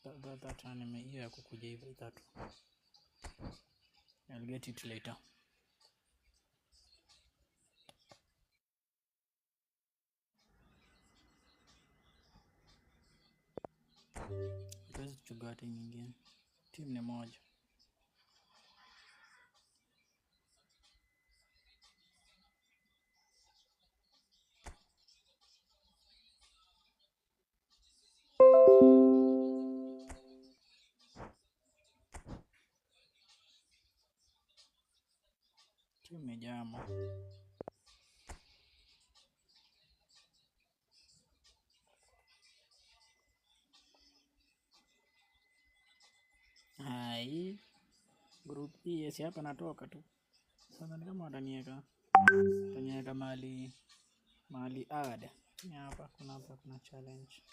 that anime hiyo ya kukuja hivyo itatu. I'll get it later. Tuwezi kuchukua timu nyingine. Timu ni moja. Timu ni jama. Hai. Group hii si hapa natoka tu. Sasa ni kama wataniweka. Wataniweka mahali add. Ni hapa kuna challenge.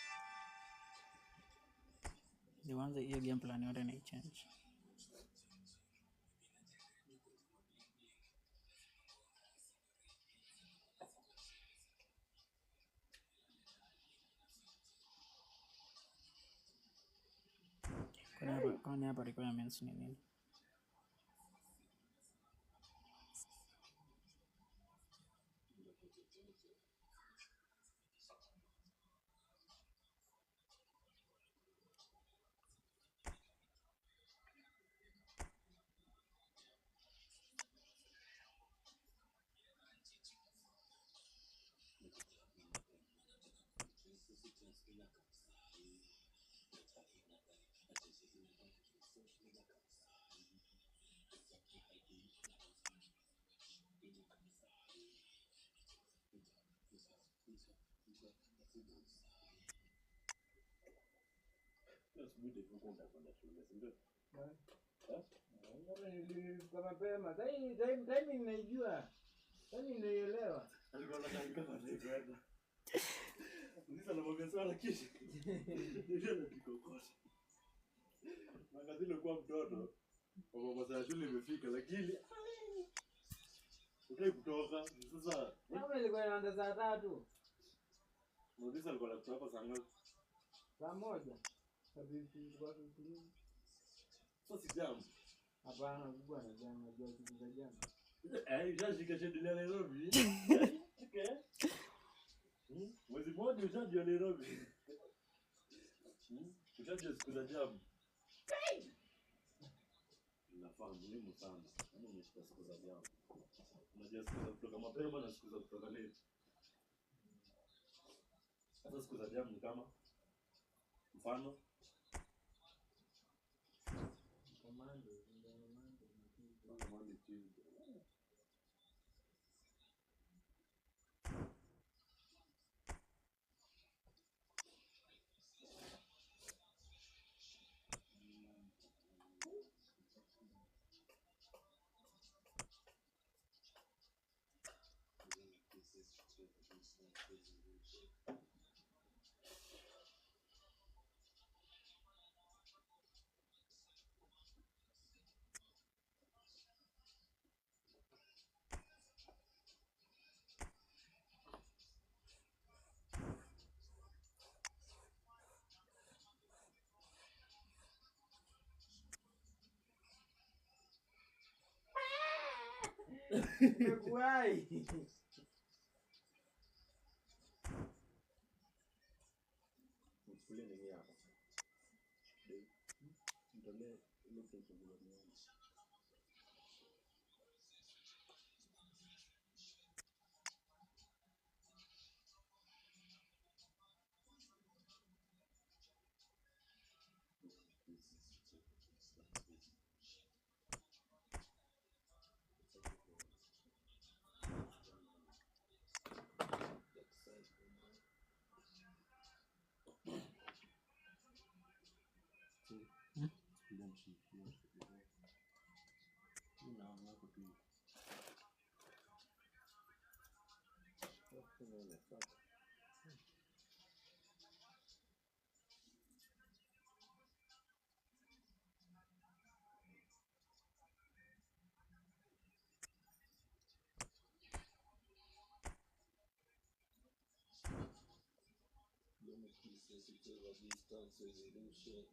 Nianze hiyo game plan yote na change. Kuna hapa requirements ni nini? Mapema. Time ninaijua. Time ninaielewa. Alikuwa anataka kwenda. Nisa na mwambia swala kisha. Ndio natikokota. Magazini kwa mtoto. Kwa masaa shule imefika lakini utaki kutoka. Sasa kama ilikuwa inaanza saa 3. Nisa alikuwa anatoka saa ngapi? Saa 1. Sababu kwa sababu sasa si jamu. Hapana, kubwa na jamu, najua kitu za jamu. Unashika schedule ya Nairobi. Okay. Mwezi mmoja ushajua Nairobi. Ushajua siku za jamu. Inafaa muhimu sana. Kama umeshika siku za jamu. Unajua siku za kutoka mapema na siku za kutoka late. Hata siku za jamu ni kama mfano Monday, Tuesday. Why? Kule nini hapa? Ndio ile kitu bila mwana. Distance resolution.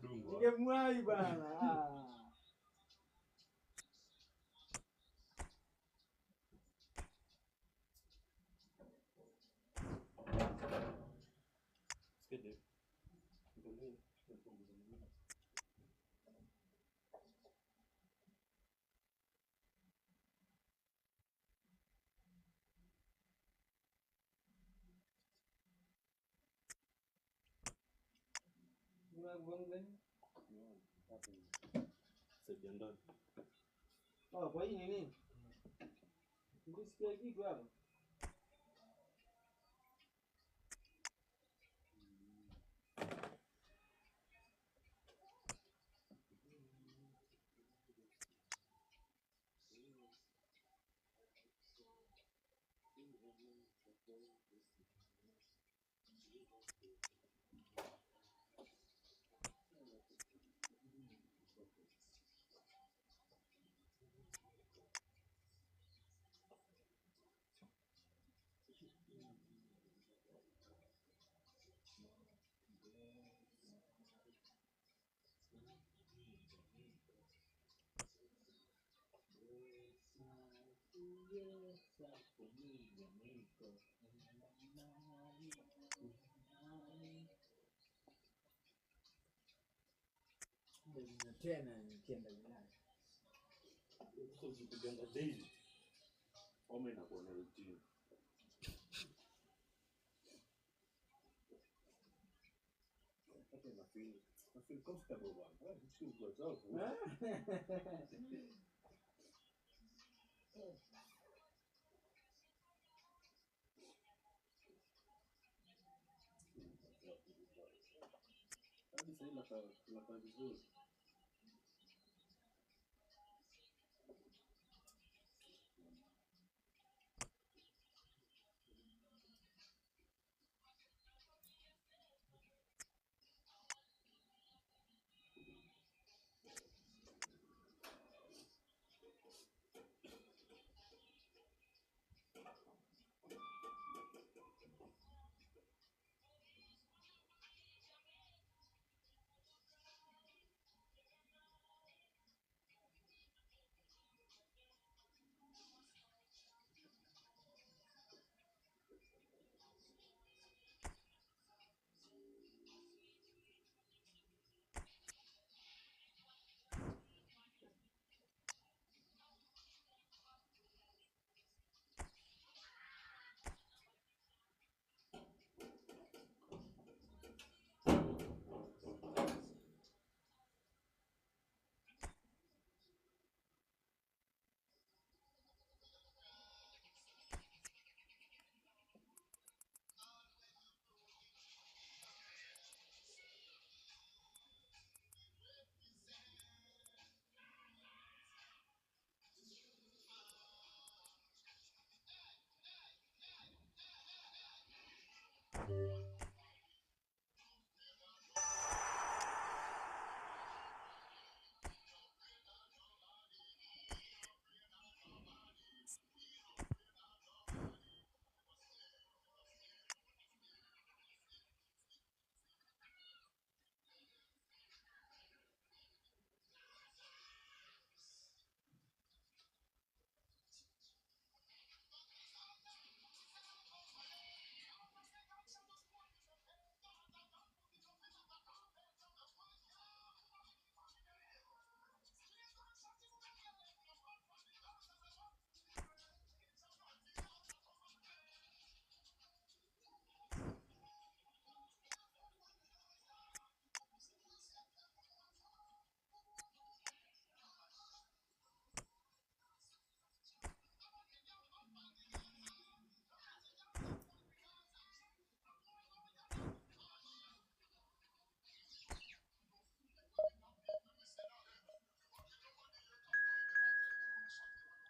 Ningemwahi bana. Oh, kwa hii nini? Nisikia kitu hapo. Tena nikienda Ulaya. Sasa ukipiganga daily, homa inakuwa na routine. Sasa na feel comfortable bwana. Feel good yourself. Hadi sasa la vizuri.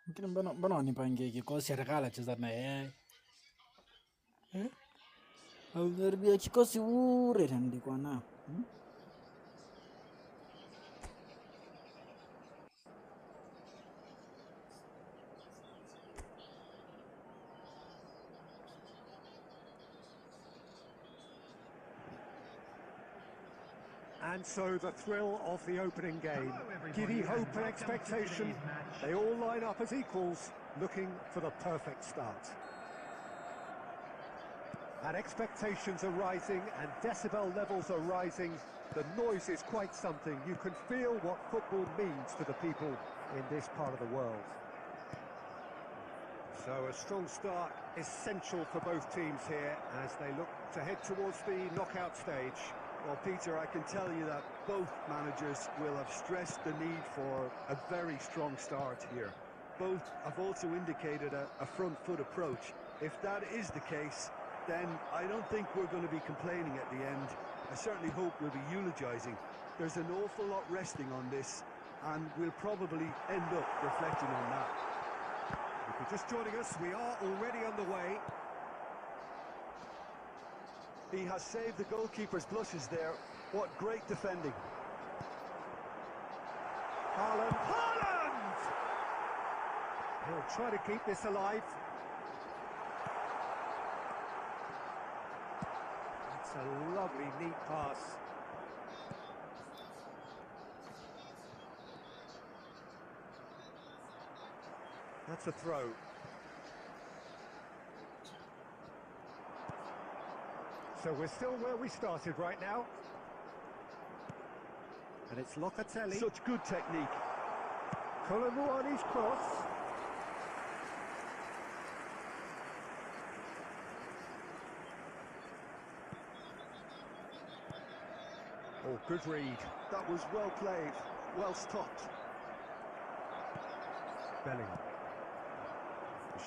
Lakini mbona wanipangie kikosi atakala cheza na yeye? Aliniharibia kikosi bure na nilikuwa nao. And so the thrill of the opening game. Giddy hope and expectation. They all line up as equals, looking for the perfect start. And expectations are rising and decibel levels are rising. The noise is quite something. You can feel what football means to the people in this part of the world. So a strong start essential for both teams here as they look to head towards the knockout stage. Well, Peter, I can tell you that both managers will have stressed the need for a very strong start here. Both have also indicated a front foot approach. If that is the case, then I don't think we're going to be complaining at the end. I certainly hope we'll be eulogising. There's an awful lot resting on this, and we'll probably end up reflecting on that. If you're just joining us, we are already underway. He has saved the goalkeeper's blushes there. What great defending. Haaland! Haaland! He'll try to keep this alive. It's a lovely, neat pass. That's a throw. So we're still where we started right now. And it's Locatelli. Such good technique. Kolomuani's cross. Oh, good read. That was well played, well stopped. Bellingham.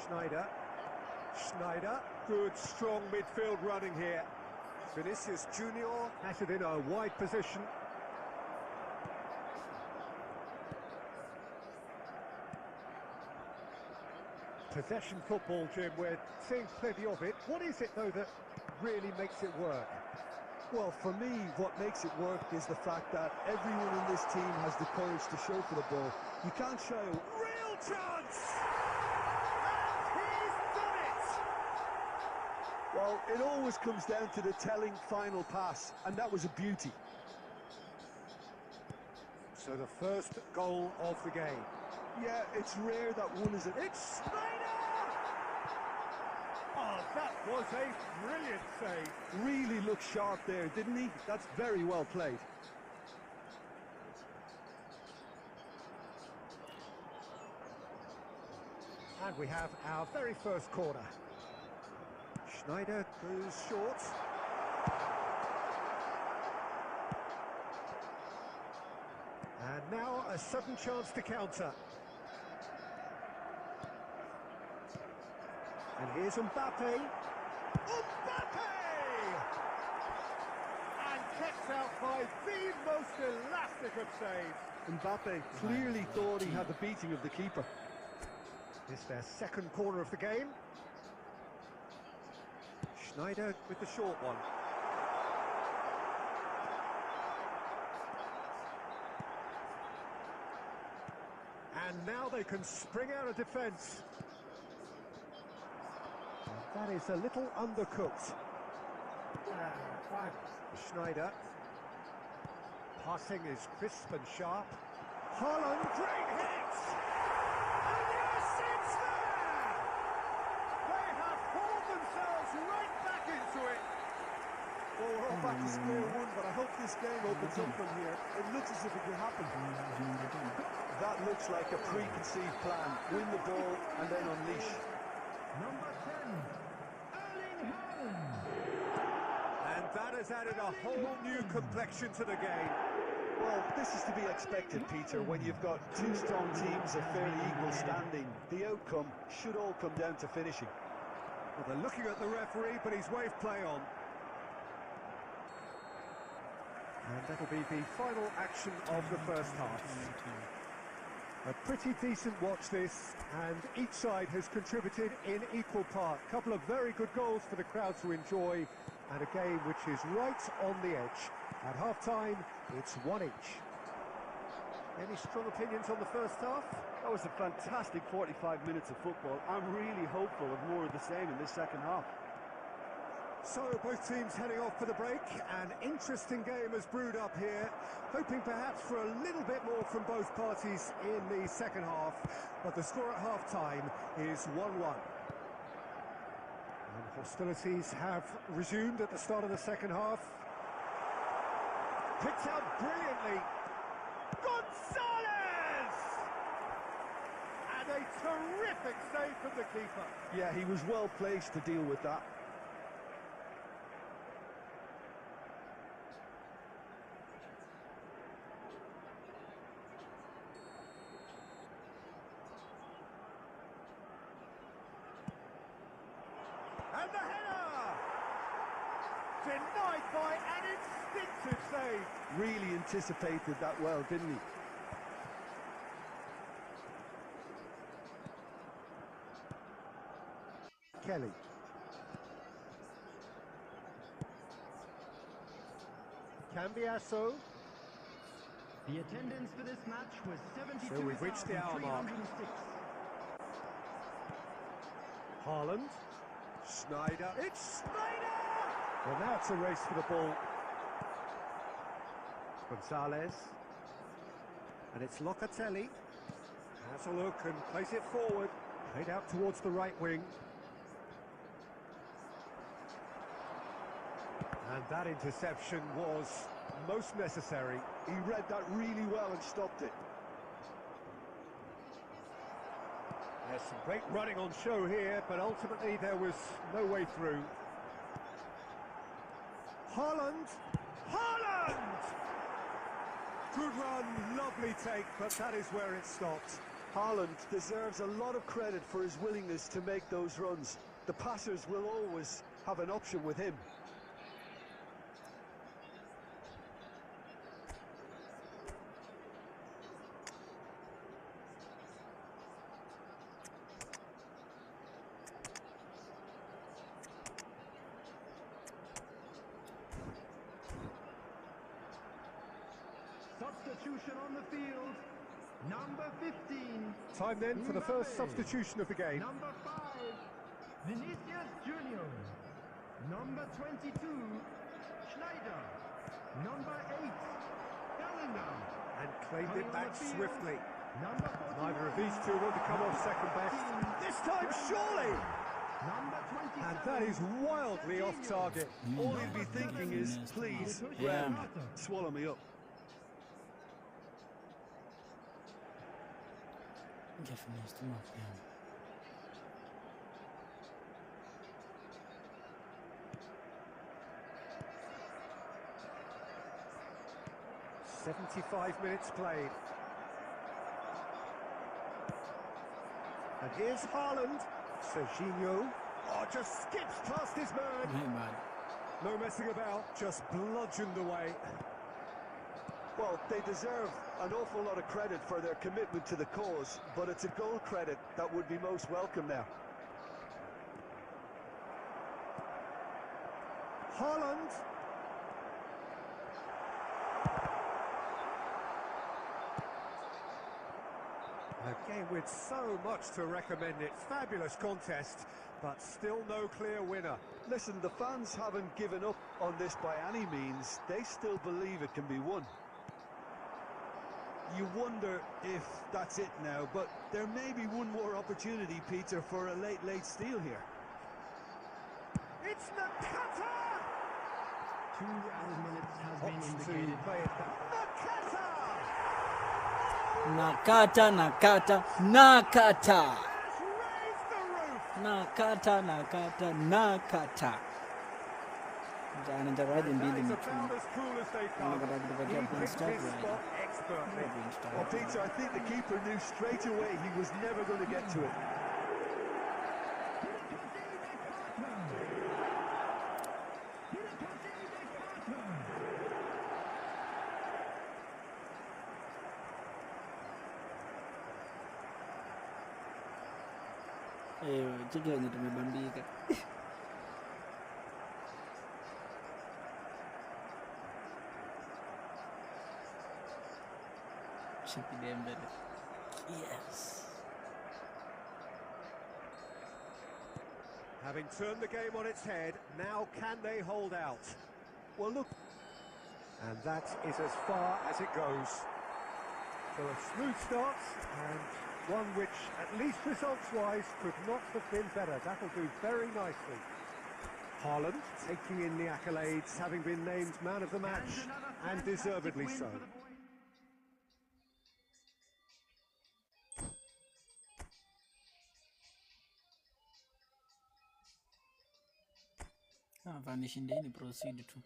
Schneider. Schneider. Good, strong midfield running here. Vinicius Junior has it in a wide position. Possession football, Jim, we're seeing plenty of it. What is it, though, that really makes it work? Well, for me, what makes it work is the fact that everyone in this team has the courage to show for the ball. You can't shy away. Real chance! And he's done it! Well, it always comes down to the telling final pass, and that was a beauty. So the first goal of the game. Yeah, it's rare that one is It's Schneider! Oh, that was a brilliant save. really looked sharp there, didn't he? That's very well played. And we have our very first corner. Schneider goes short. And now a sudden chance to counter. And here's Mbappe. Mbappe! And kept out by the most elastic of saves. Mbappe clearly thought he had the beating of the keeper. It's their second corner of the game. Schneider with the short one. And now they can spring out of defence. That is a little undercooked. Schneider. Passing is crisp and sharp. Haaland, great hit! And yes, it's there! They have pulled themselves right back into it. Well, we're all back to square one, but I hope this game opens up from here. It looks as if it could happen. That looks like a preconceived plan. Win the ball and then unleash. Number 10, Erling Haaland. And that has added a whole new complexion to the game. Well, this is to be expected, Peter, when you've got two strong teams of fairly equal standing. The outcome should all come down to finishing. Well, they're looking at the referee, but he's waved play on. And that'll be the final action of the first half. A pretty decent watch this, and each side has contributed in equal part. A couple of very good goals for the crowd to enjoy, and a game which is right on the edge. At half-time, it's 1 each. Any strong opinions on the first half? That was a fantastic 45 minutes of football. I'm really hopeful of more of the same in this second half. So both teams heading off for the break. An interesting game has brewed up here, hoping perhaps for a little bit more from both parties in the second half, but the score at half-time is 1-1. And hostilities have resumed at the start of the second half. Picked out brilliantly. Gonzalez! And a terrific save from the keeper. Yeah, he was well placed to deal with that. And the header! Denied by an instinctive save. Really anticipated that well, didn't he? Kelly. Cambiasso. The attendance for this match was So we've reached the hour mark. 72,306. Haaland. Snyder. It's Snyder! Well, now it's a race for the ball. Gonzalez. And it's Locatelli. Has a look and plays it forward. Played out towards the right wing. And that interception was most necessary. He read that really well and stopped it. There's some great running on show here, but ultimately there was no way through. Haaland! Haaland! Good run, lovely take, but that is where it stopped. Haaland deserves a lot of credit for his willingness to make those runs. The passers will always have an option with him. Substitution on the field. Number 15. Time then for the first Mbappe. substitution of the game. Number 5. Vinicius Junior. Number 22. Schneider. Number 8. Bellingham. And claimed Coming it on back the field. swiftly. Number 41. Neither of these two want to come off second best. This time, surely! Number 27. And that is wildly off target. All he'll be thinking is, please, Yeah. Rem, swallow me up. Definitely. 75 minutes played. And here's Haaland. Serginho. Oh, just skips past his man. Hey, man. No messing about, just bludgeoned away. Well, they deserve an awful lot of credit for their commitment to the cause, but it's a goal credit that would be most welcome now. Haaland. A game with so much to recommend it. Fabulous contest, but still no clear winner. Listen, the fans haven't given up on this by any means. They still believe it can be won. You wonder if that's it now, but there may be one more opportunity, Peter, for a late steal here. It's Nakata! 2 added minutes has been Opts to indicated. play it back. Nakata, Nakata! Nakata, Nakata. Has raised the roof! Nakata, Nakata, Nakata. Anataraji mbili That is mchungu. about as cool as they come. Anataka kutupatia He point picked start his right. spot expertly. Point start. Well, Peter, I think the keeper knew straight away he was never going to get to it. Cheki wenye tumebambika. Cheki Dembele. Yes. Having turned the game on its head, Now can they hold out? Well, look, and that is as far as it goes. So a smooth start, and one which, at least results-wise, could not have been better. That'll do very nicely. Haaland taking in the accolades, having been named man of the match, and deservedly so. Vanishindeni proceed tu.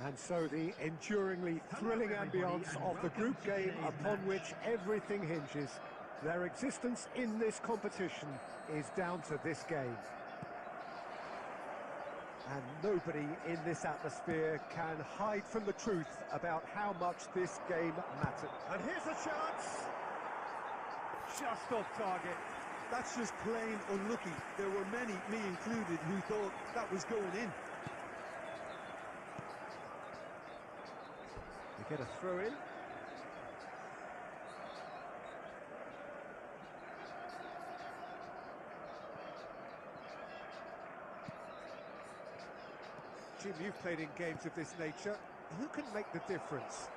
And so the enduringly thrilling ambience of the group game upon which everything hinges. Their existence in this competition is down to this game. And nobody in this atmosphere can hide from the truth about how much this game matters. And here's a chance. Just off target. That's just plain unlucky. There were many, me included, who thought that was going in. They get a throw in. Jim, you've played in games of this nature. Who can make the difference?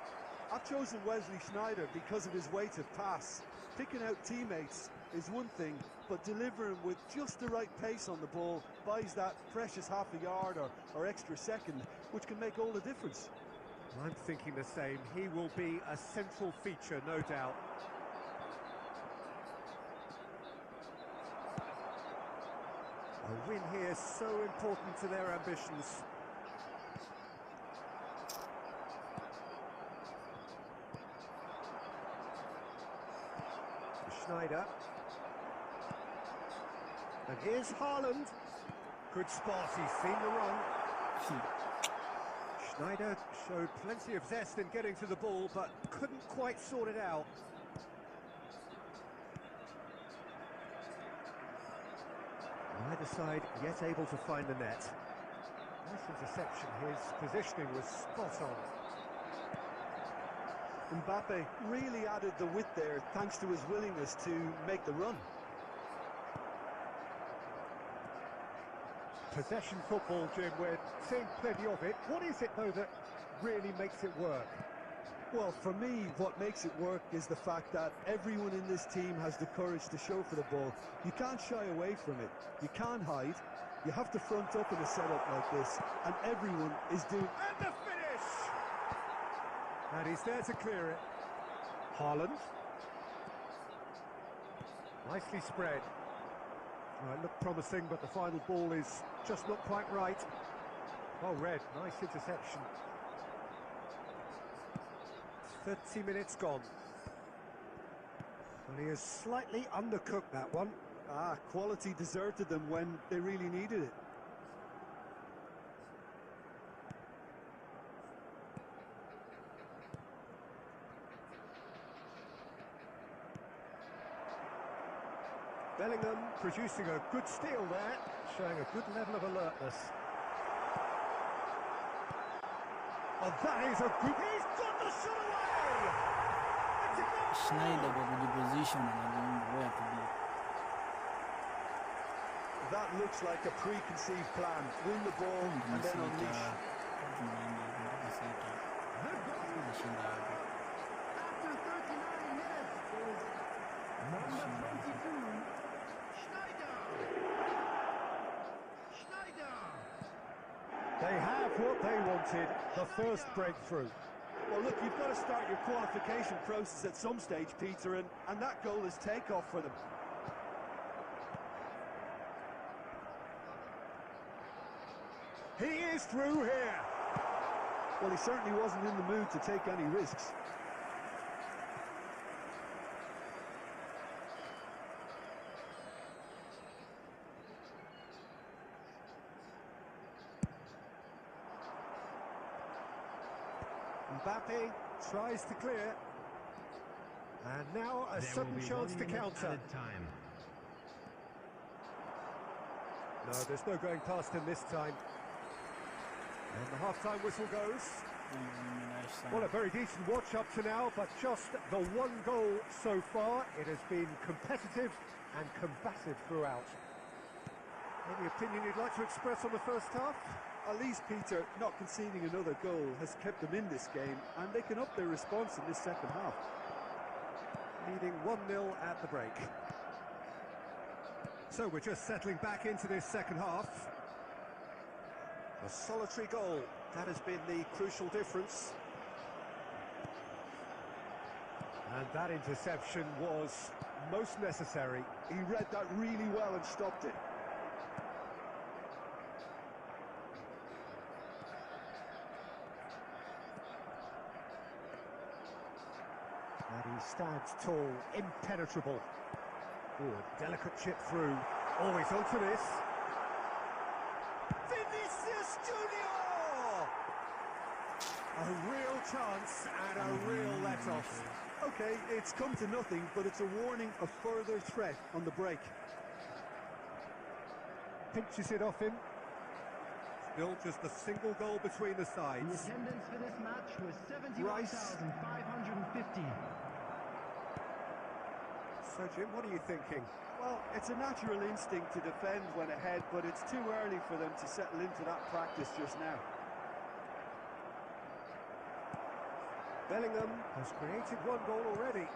I've chosen Wesley Sneijder because of his weight of pass. Picking out teammates is one thing, but delivering with just the right pace on the ball buys that precious half a yard or extra second, which can make all the difference. I'm thinking the same. He will be a central feature, no doubt. A win here is so important to their ambitions. Sneijder. And here's Haaland. Good spot, he's seen the run. Sneijder showed plenty of zest in getting to the ball, but couldn't quite sort it out. Neither side yet able to find the net. Nice interception, his positioning was spot on. Mbappe really added the width there thanks to his willingness to make the run. Possession football, Jim, we're seeing plenty of it. What is it, though, that really makes it work? Well, for me, what makes it work is the fact that everyone in this team has the courage to show for the ball. You can't shy away from it. You can't hide. You have to front up in a setup like this, and everyone is doing... And the finish! And he's there to clear it. Haaland. Nicely spread. Well, it looked promising, but the final ball is just not quite right. Oh, Red, nice interception. 30 minutes gone. And he has slightly undercooked that one. Quality deserted them when they really needed it. Bellingham producing a good steal there, showing a good level of alertness. Oh, that is a good... He's got the shot away! It's a goal! Schneider kwa kujiposition anajiunga where to be. That looks like a preconceived plan. Win the ball and then unleash. After 39 minutes is number 22, Schneider. Schneider. They have what they wanted, the first breakthrough. Well, look, you've got to start your qualification process at some stage, Peter, and that goal is takeoff for them. He is through here. Well, he certainly wasn't in the mood to take any risks. Mbappe tries to clear. And now a sudden chance to counter. No, there's no going past him this time. And the half-time whistle goes. Well, a very decent watch up to now, but just the one goal so far. It has been competitive and combative throughout. Any opinion you'd like to express on the first half? At least, Peter, not conceding another goal has kept them in this game, and they can up their response in this second half. Leading 1-0 at the break. So we're just settling back into this second half. A solitary goal, that has been the crucial difference. And that interception was most necessary. He read that really well and stopped it. And he stands tall, impenetrable. Oh, a delicate chip through. Always onto this. Vinicius Junior! A real chance and a real let-off. Okay, it's come to nothing, but it's a warning of further threat on the break. Pinches it off him. Still just a single goal between the The sides. attendance for this match was Rice. 71,550. So, Jim, what are you thinking? Well, it's a natural instinct to defend when ahead, but it's too early for them to settle into that practice just now. Bellingham has created one goal already.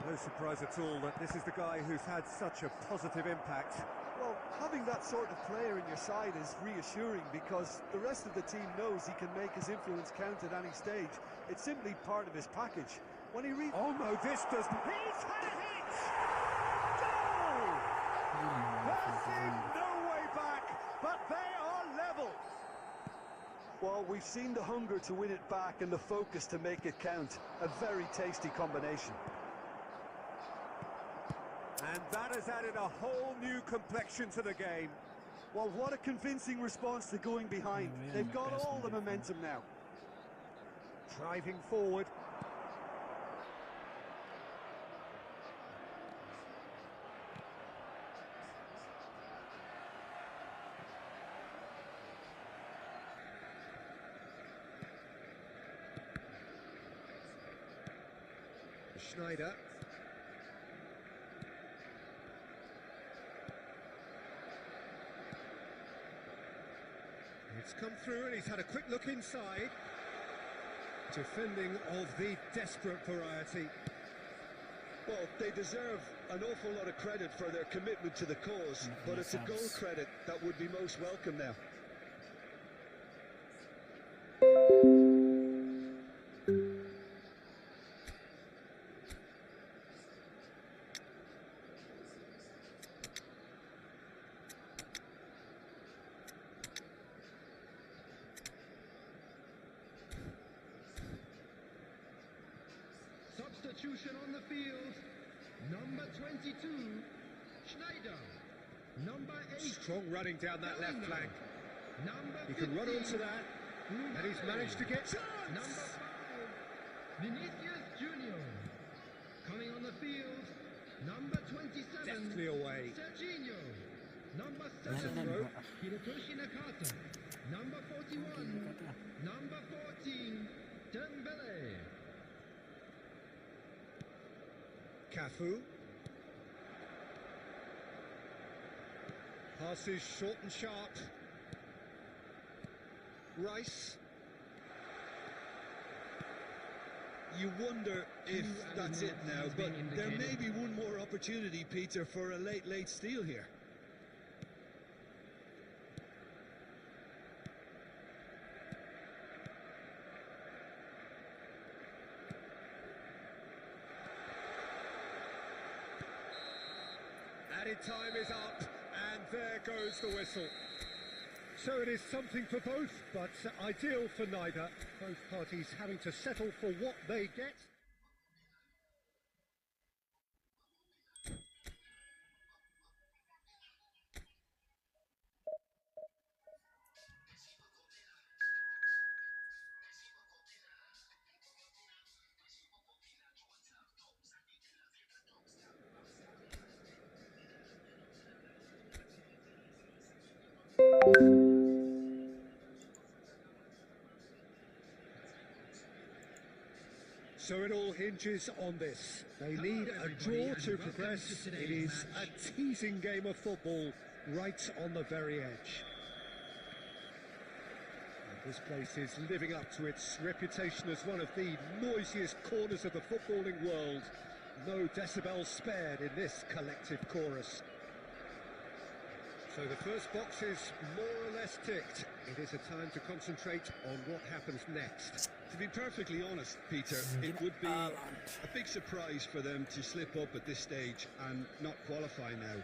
No surprise at all that this is the guy who's had such a positive impact. Well, having that sort of player in your side is reassuring because the rest of the team knows he can make his influence count at any stage. It's simply part of his package. When he Oh no, this doesn't... He's had a hit! Goal! There's been no way back, but they are level. Well, we've seen the hunger to win it back and the focus to make it count. A very tasty combination. And that has added a whole new complexion to the game. Well, what a convincing response to going behind. They've got all the momentum now. Driving forward. Schneider. It's come through and he's had a quick look inside. Defending of the desperate variety. Well, they deserve an awful lot of credit for their commitment to the cause, but it's a goal credit that would be most welcome now. Substitution on the field. Number 22, Schneider. Number 8. Strong running down that left flank. Number He can run 15, onto that, and he's managed to get... Number 5, Vinicius Junior. Coming on the field, number 27, quickly away. Serginho. Number Nani 7, nani? Hirotoshi Nakata. Number 41. Number 14, Dembele. Cafu. Passes short and sharp. Rice. You wonder if that's it now, but there may be one more opportunity, Peter, for a late steal here. Added time is up, and there goes the whistle. So it is something for both, but ideal for neither. Both parties having to settle for what they get. So it all hinges on this. They need a draw to progress. It is a teasing game of football right on the very edge. And this place is living up to its reputation as one of the noisiest corners of the footballing world. No decibels spared in this collective chorus. So the first box is more or less ticked. It is a time to concentrate on what happens next. To be perfectly honest, Peter, it would be a big surprise for them to slip up at this stage and not qualify now.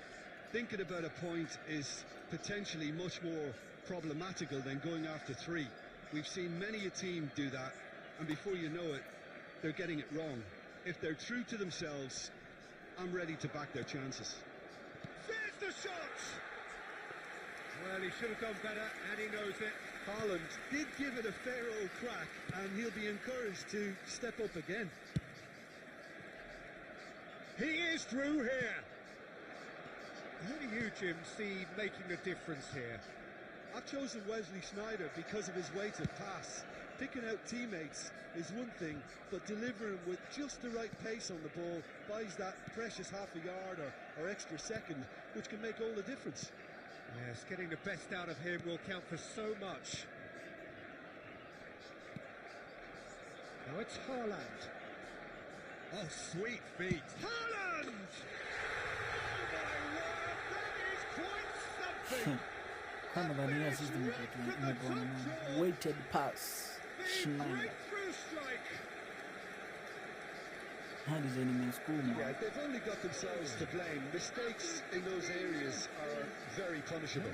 Thinking about a point is potentially much more problematical than going after 3. We've seen many a team do that, and before you know it, they're getting it wrong. If they're true to themselves, I'm ready to back their chances. There's the shot! Well, he should have done better, and he knows it. Haaland did give it a fair old crack, and he'll be encouraged to step up again. He is through here. Who do you, Jim, see making a difference here? I've chosen Wesley Sneijder because of his weight of pass. Picking out teammates is one thing, but delivering with just the right pace on the ball buys that precious half a yard or extra second, which can make all the difference. Yes, getting the best out of him will count for so much. Now it's Haaland. Oh, sweet feet. Haaland! Oh, my word, that is quite something. Kama Dania system imekuwa weighted pass Schneider. Breakthrough strike. Hadi zeni meskuma. Yeah, they've only got themselves to blame. Mistakes in those areas are very punishable.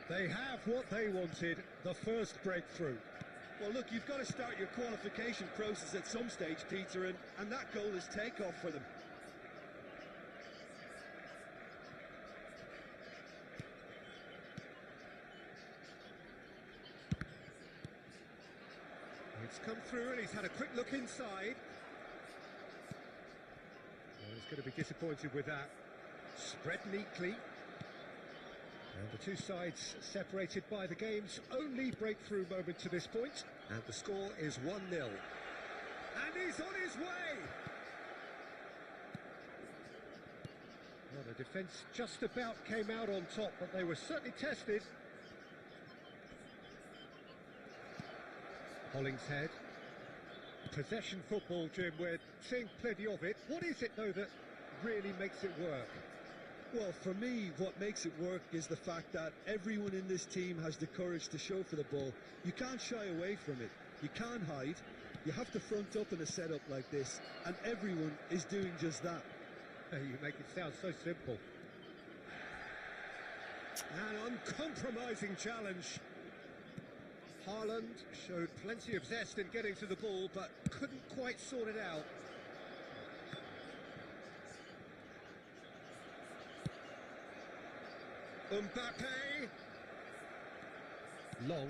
They have what they wanted, the first breakthrough. Well, look, you've got to start your qualification process at some stage, Peter, and that goal is takeoff for them. It's come through and he's had a quick look inside. Well, he's going to be disappointed with that. Spread neatly. And the two sides separated by the game's only breakthrough moment to this point. And the score is 1-0. And he's on his way! Well, the defence just about came out on top, but they were certainly tested. Hollingshead. Possession football, Jim, we're seeing plenty of it. What is it, though, that really makes it work? Well, for me, what makes it work is the fact that everyone in this team has the courage to show for the ball. You can't shy away from it. You can't hide. You have to front up in a setup like this, and everyone is doing just that. You make it sound so simple. An uncompromising challenge. Haaland showed plenty of zest in getting to the ball, but couldn't quite sort it out. Mbappe. Long.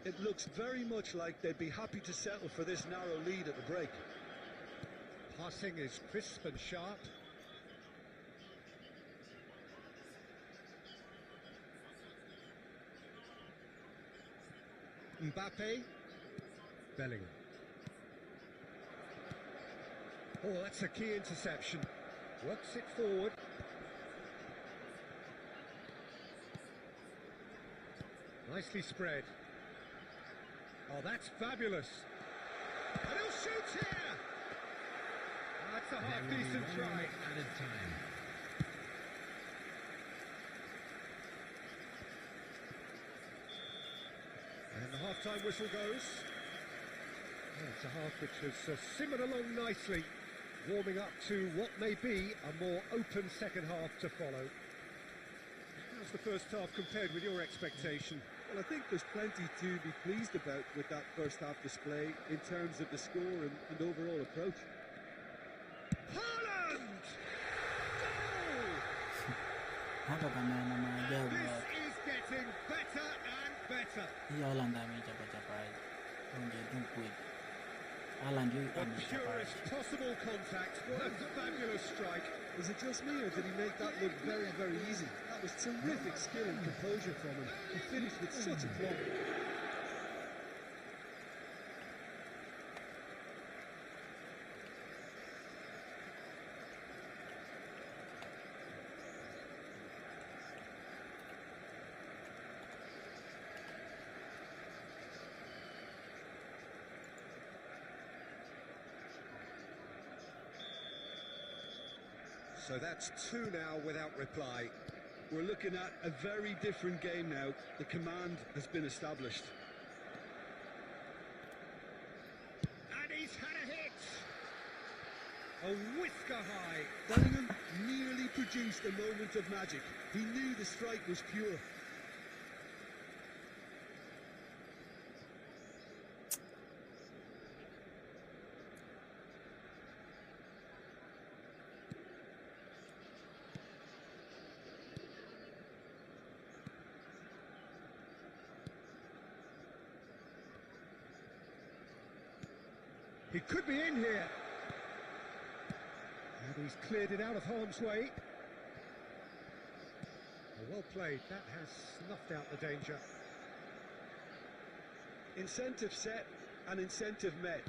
It looks very much like they'd be happy to settle for this narrow lead at the break. Passing is crisp and sharp. Mbappe. Bellingham. Oh, that's a key interception. Works it forward. Nicely spread. Oh, that's fabulous. And he'll shoot here! That's a half-decent try. Added time. And the half-time whistle goes. Oh, it's a half which has simmered along nicely, warming up to what may be a more open second half to follow. How's the first half compared with your expectation? Well, I think there's plenty to be pleased about with that first half display in terms of the score and overall approach. Haaland! Goal! Haka kama na maajabu This wake. is getting better and better. Hii Haaland ameichapa-chapaje. Ongea tu kweli. Haaland huyu The ameichapaje. purest possible contact. What a fabulous strike. Was it just me, or did he make that look very, very easy? That was terrific skill and composure from him. He finished with such aplomb. So that's two now without reply. We're looking at a very different game now. The command has been established. And he's had a hit. A whisker high. Bellingham nearly produced a moment of magic. He knew the strike was pure. He could be in here. And he's cleared it out of harm's way. Well played. That has snuffed out the danger. Incentive set and incentive met.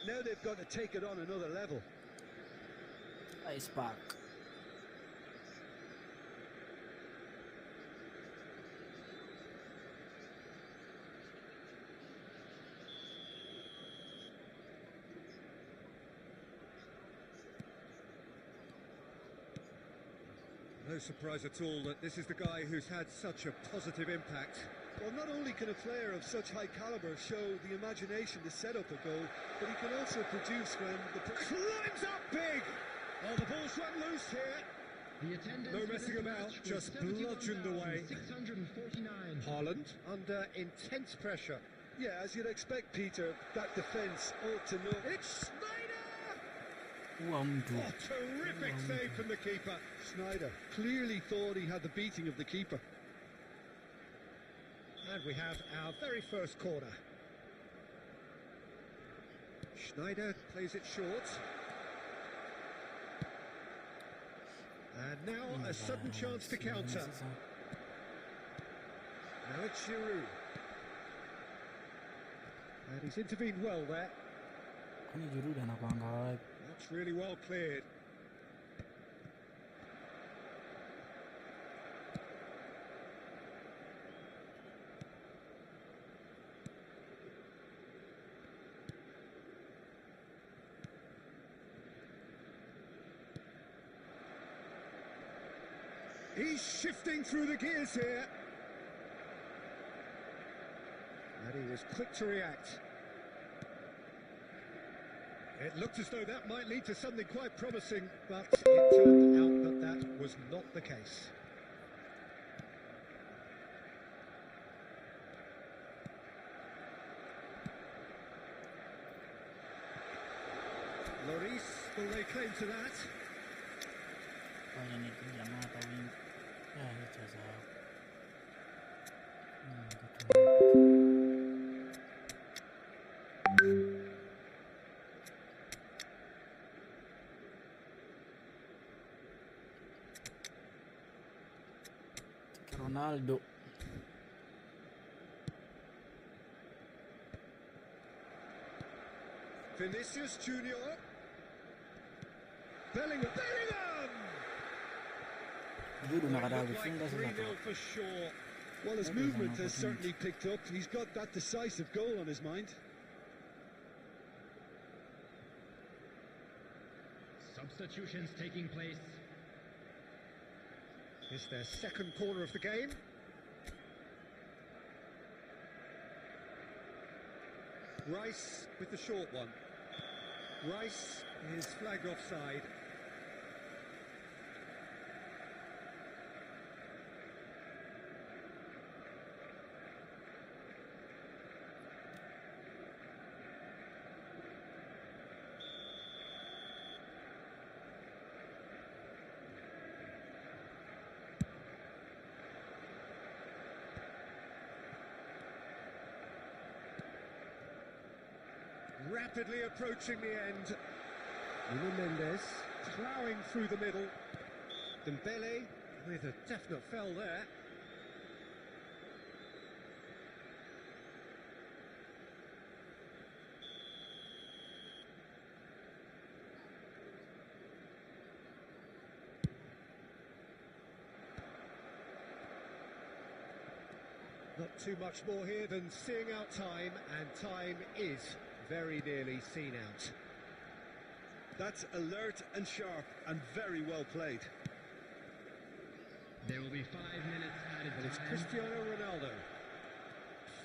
Now they've got to take it on another level. Ice Park. No surprise at all that this is the guy who's had such a positive impact. Well, not only can a player of such high calibre show the imagination to set up a goal, but he can also produce when the... Climbs up big! Oh, the ball's run loose here. The attendance No for messing this about, match was just bludgeoned away. 71,649. Haaland under intense pressure. Yeah, as you'd expect, Peter, that defence ought to know... It's Snyder! Huwa mtu. Oh, terrific save from the keeper. Snyder clearly thought he had the beating of the keeper. And we have our very first corner. Schneider plays it short. And now a sudden chance to counter. Now it's Giroud. And he's intervened well there. Kwani Giroud anakuanga wapi? That's really well cleared. He's shifting through the gears here. And he was quick to react. It looked as though that might lead to something quite promising, but it turned out that that was not the case. Lloris will lay claim to that. Ngoja jamaa hapa wingi. Hicho sawa. Ronaldo. Vinicius Junior. Bellingham. Judu nakataa Looked kufunga like sasa. 3-0 for sure. Well, his That is an movement has opportunity. certainly picked up. He's got that decisive goal on his mind. Substitutions taking place. It's their second corner of the game. Rice with the short one. Rice is flagged offside. Rapidly approaching the end. Nuno Mendes ploughing through the middle. Dembele with a definite fell there. Not too much more here than seeing out time, and time is very nearly seen out. That's alert and sharp and very well played. There will be 5 minutes added And it's time. Cristiano Ronaldo.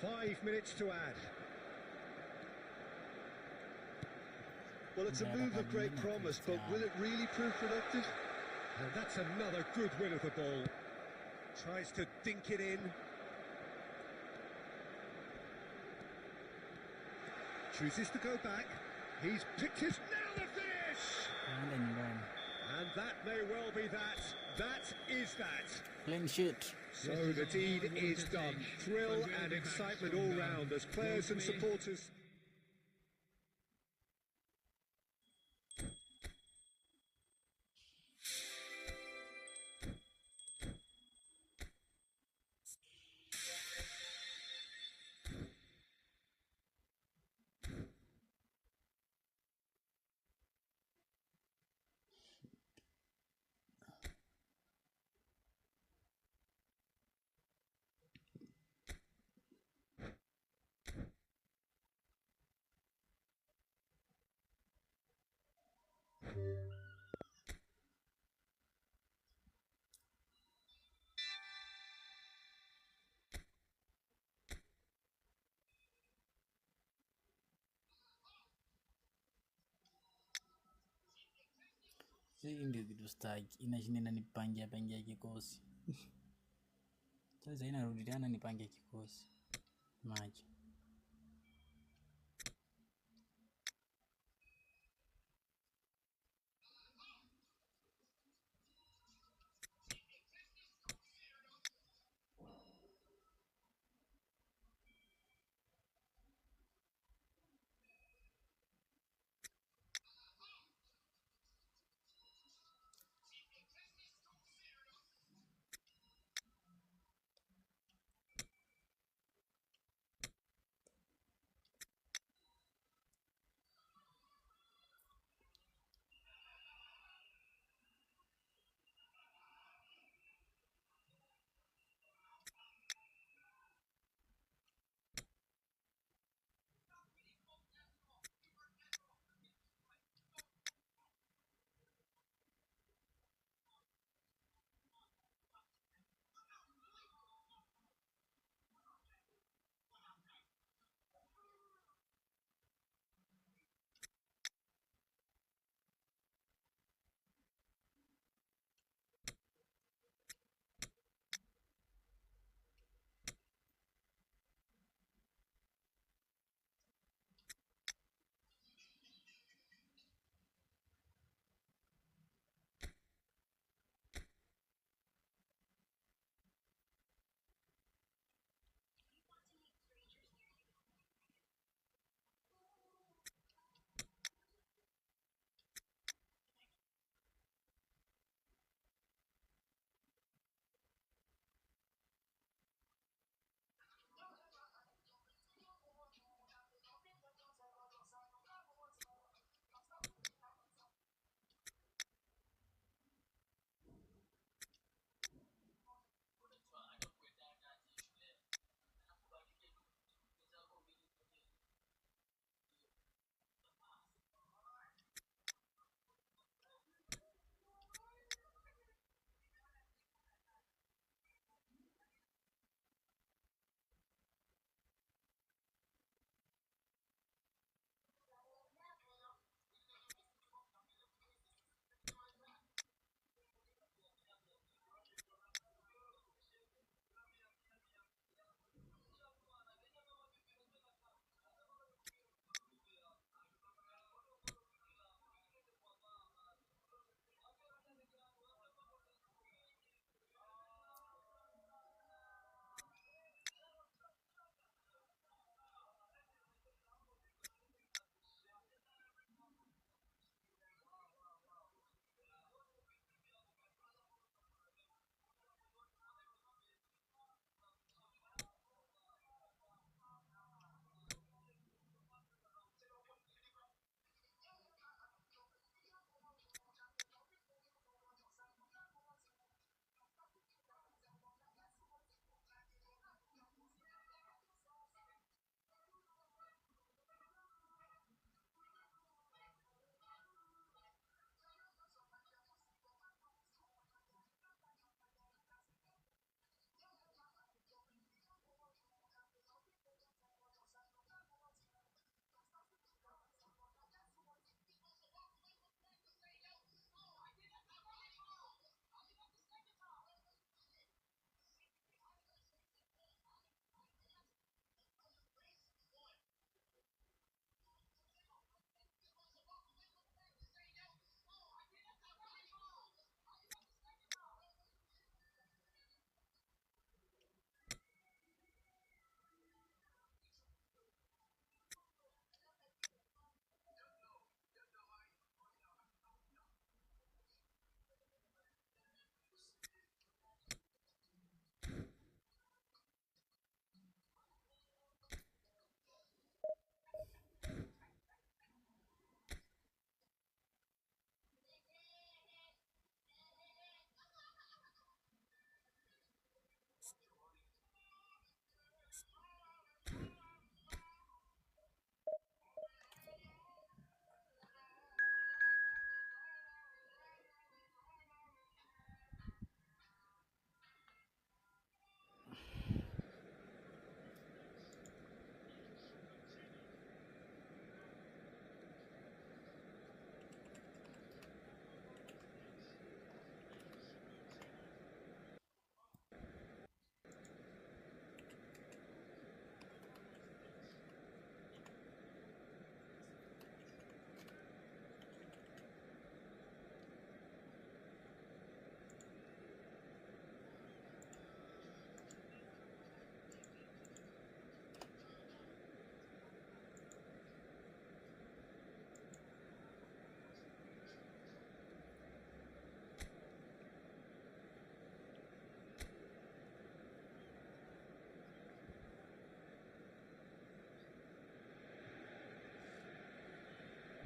5 minutes to add. Well, it's a move of great promise, but will it really prove productive? And that's another good win of the ball. Tries to dink it in. Chooses to go back. He's picked his... Now the finish! Naenda nyumbani. And that may well be that. That is that. Clean sheet. So the deed is done. Thrill and excitement all round as players and supporters... Hii ndio kitu staki. Inashinda inanipangia pangia kikosi. Sasa inarudi tena nipange kikosi. Maji.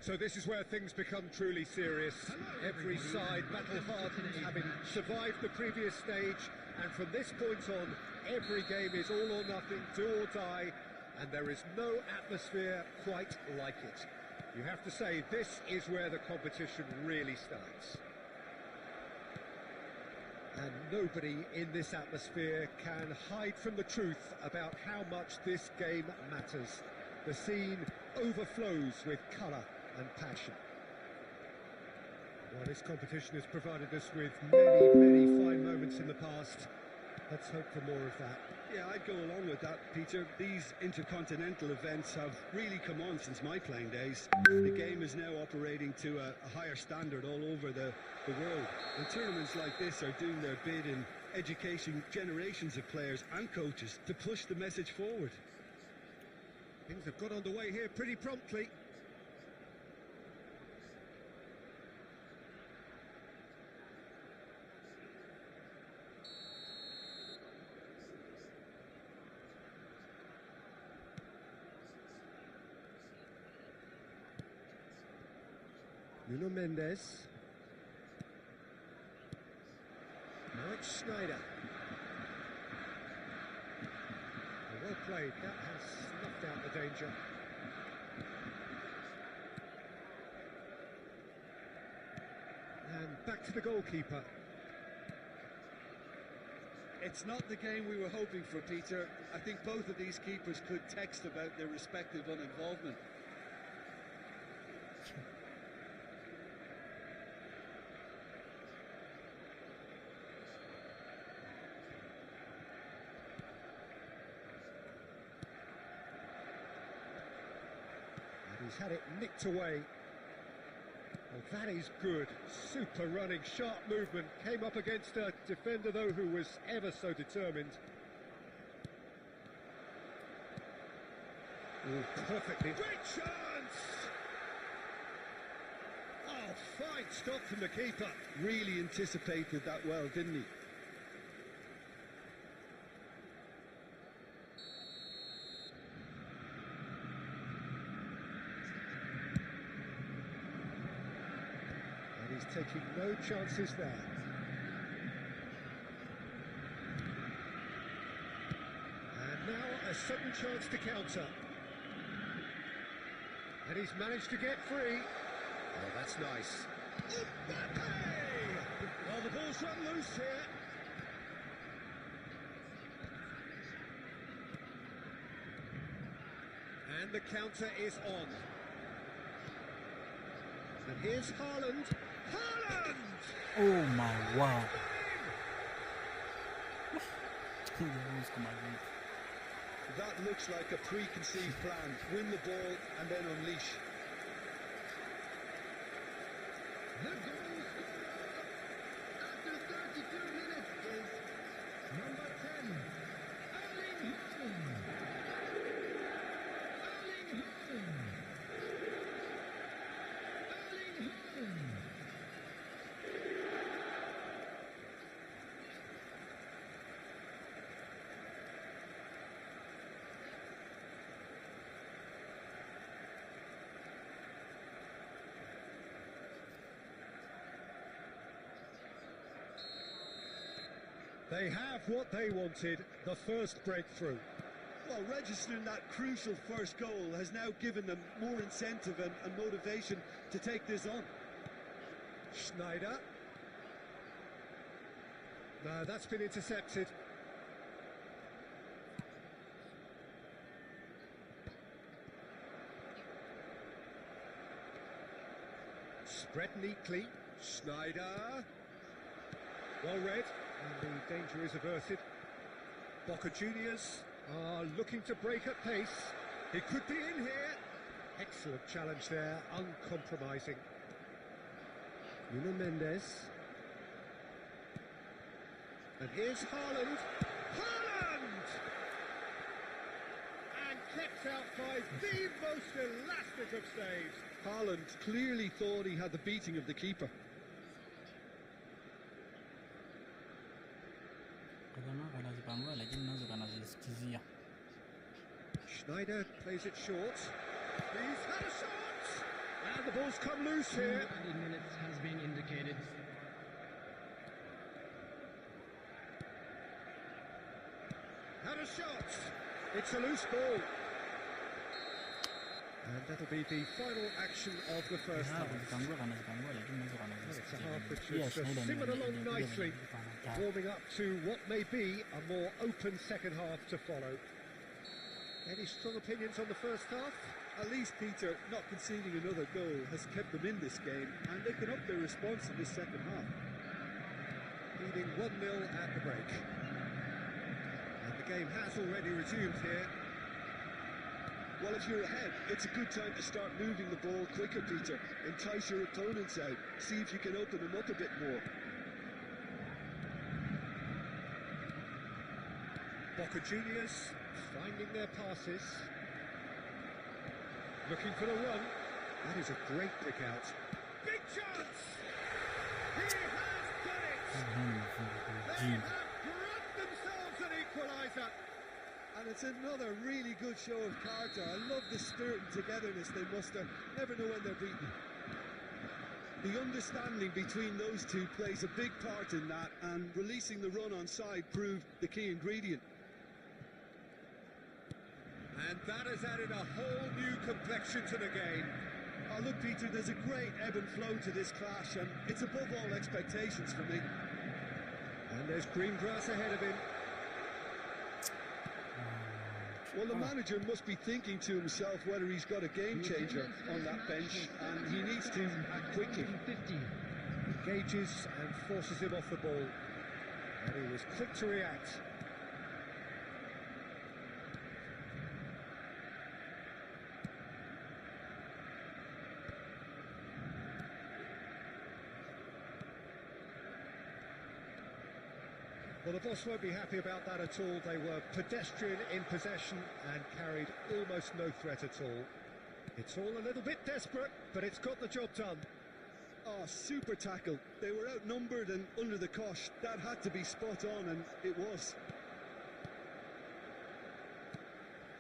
So this is where things become truly serious. Every side battle-hardened, having survived the previous stage, and from this point on, every game is all or nothing, do or die, and there is no atmosphere quite like it. You have to say, this is where the competition really starts. And nobody in this atmosphere can hide from the truth about how much this game matters. The scene overflows with colour and passion. Well, this competition has provided us with many, many fine moments in the past. Let's hope for more of that. Yeah, I'd go along with that, Peter. These intercontinental events have really come on since my playing days. The game is now operating to a higher standard all over the world. And tournaments like this are doing their bit in educating generations of players and coaches to push the message forward. Things have got underway here pretty promptly. Nuno Mendes. Mike Schneider. Well played, that has snuffed out the danger. And back to the goalkeeper. It's not the game we were hoping for, Peter. I think both of these keepers could text about their respective uninvolvement. He's had it nicked away. Well, that is good. Super running, sharp movement. Came up against a defender, though, who was ever so determined. Oh, perfectly. Great chance! Oh, fine stop from the keeper. Really anticipated that well, didn't he? He's taking no chances there. And now a sudden chance to counter. And he's managed to get free. Oh, that's nice. Mbappe! Well, the ball's run loose here. And the counter is on. And here's Haaland. Haaland! Oh my wow. That looks like a preconceived plan. Win the ball and then unleash. The goal scorer after 32 minutes is number 10, Erling Haaland. Erling Haaland. Erling Haaland. They have what they wanted, the first breakthrough. Well, registering that crucial first goal has now given them more incentive and motivation to take this on. Schneider. No, that's been intercepted. Spread neatly. Schneider. Well read. And the danger is averted. Boca Juniors are looking to break at pace. It could be in here. Excellent challenge there, uncompromising. Nuno Mendes. And here's Haaland. Haaland! And kept out by the most elastic of saves. Haaland clearly thought he had the beating of the keeper. Schneider plays it short. He's had a shot! And the ball's come loose 2 here. added minutes has been indicated. And a shot. It's a loose ball. And that'll be the final action of the first Ah, half. kuzitangua kana zitangua lakini unaweza kana And it's a half which Yes, has just Schneider simmered ndiye along alikuja nicely, kana warming up to what may be a more open second half to follow. Any strong opinions on the first half? At least, Peter, not conceding another goal has kept them in this game, and they can up their response in this second half. Leading 1-0 at the break. And the game has already resumed here. Well, if you're ahead, it's a good time to start moving the ball quicker, Peter. Entice your opponents out. See if you can open them up a bit more. Boca Juniors finding their passes. Looking for the run. That is a great pick out. Big chance! He has done it! They have brought themselves an equaliser. And it's another really good show of character. I love the spirit and togetherness they muster. Never know when they're beaten. The understanding between those two plays a big part in that, and releasing the run on side proved the key ingredient. And that has added a whole new complexion to the game. Oh, look, Peter, there's a great ebb and flow to this clash, and it's above all expectations for me. And there's green grass ahead of him. Well, the manager must be thinking to himself whether he's got a game changer on that bench, and he needs to act quickly. 50. Engages and forces him off the ball. And he was quick to react. Well, the boss won't be happy about that at all. They were pedestrian in possession and carried almost no threat at all. It's all a little bit desperate, but it's got the job done. Oh, super tackle. They were outnumbered and under the cosh. That had to be spot on, and it was.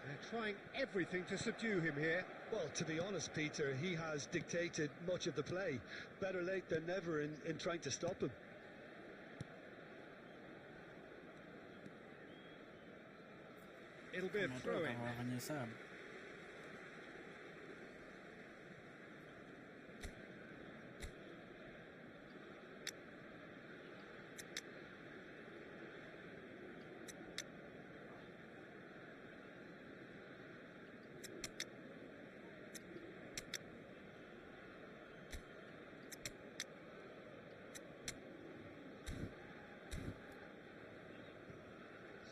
They're trying everything to subdue him here. Well, to be honest, Peter, he has dictated much of the play. Better late than never in trying to stop him. It'll be a throw-in. wafanya hesabu.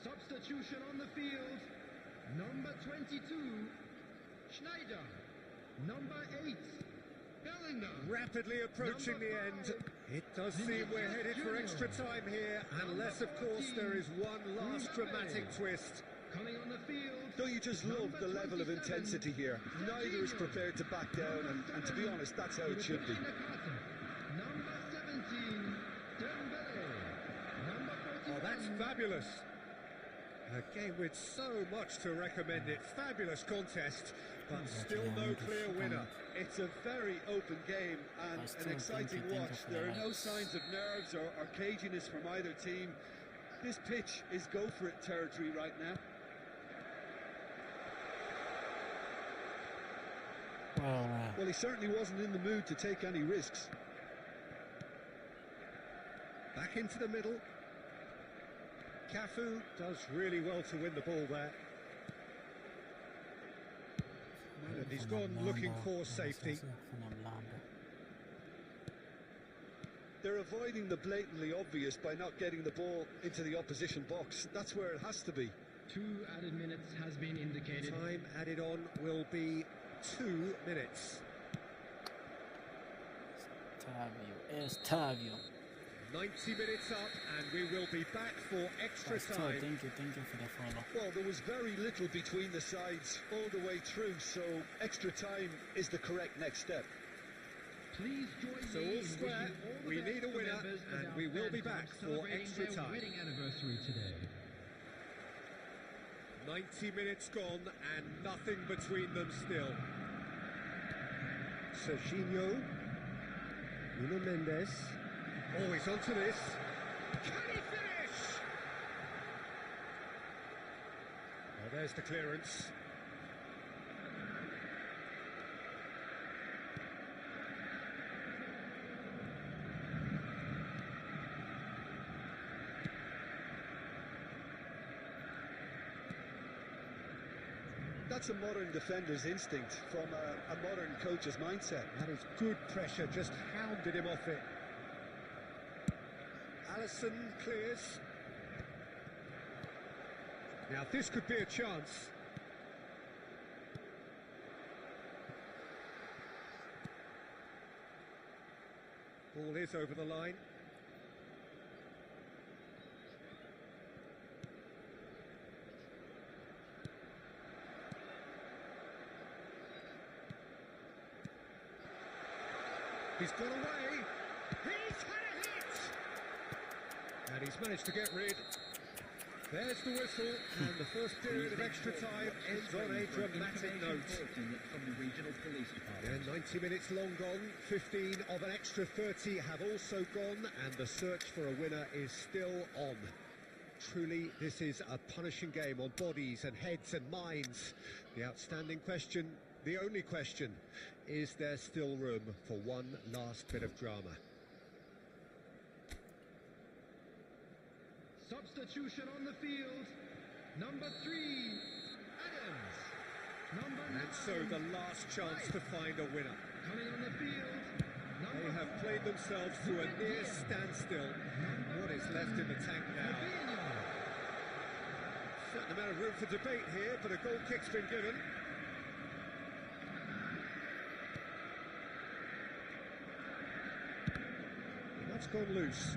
Substitution on the field. Number 22, Schneider. Number 8, Bellingham. Rapidly approaching the end. It does seem we're headed for extra time here, unless, of course, there is one last dramatic twist. Coming on the field. Don't you just love the level of intensity here? Neither is prepared to back down, and to be honest, that's how it should be. Number 17, Dembele. Number 41. Oh, that's fabulous. A game with so much to recommend it. Fabulous contest, but still no clear winner. It's a very open game and still an exciting think watch. of There are no Lens. signs of nerves or caginess from either team. This pitch is go-for-it territory right now. Well, Well, he certainly wasn't in the mood to take any risks. Back into the middle. Cafu does really well to win the ball there. And he's gone looking for safety. kufanya mlando. They're avoiding the blatantly obvious by not getting the ball into the opposition box. That's where it has to be. 2 added minutes has been indicated. Time added on will be 2 minutes. Estavio. 90 minutes up, and we will be back for extra Pastor, time. thank you for the follow. Well, there was very little between the sides all the way through, so extra time is the correct next step. Please join So me all in square, wishing all the we best need a to winner, members as and our we will be fans are back for celebrating extra their time. wedding anniversary today. 90 minutes gone, and nothing between them still. Serginho. Nuno Mendes. Oh, he's onto this. Can he finish? Oh, there's the clearance. That's a modern defender's instinct from a modern coach's mindset. That is good pressure, just hounded him off it. Alisson clears. Now this could be a chance. Ball is over the line. He's got away. He's had a hit. And he's managed to get rid. There's the whistle, and the first period of extra time ends on a dramatic note. From the regional police department. And 90 minutes long gone, 15 of an extra 30 have also gone, and the search for a winner is still on. Truly, this is a punishing game on bodies and heads and minds. The outstanding question, the only question, is there still room for one last bit of drama? Substitution on the field. Number 3, Adams. Number 9. And so the last chance to find a winner. Coming on the field. They have played themselves to a near standstill. What is left in the tank now? Certain amount of room for debate here, but a goal kick's been given. And that's gone loose.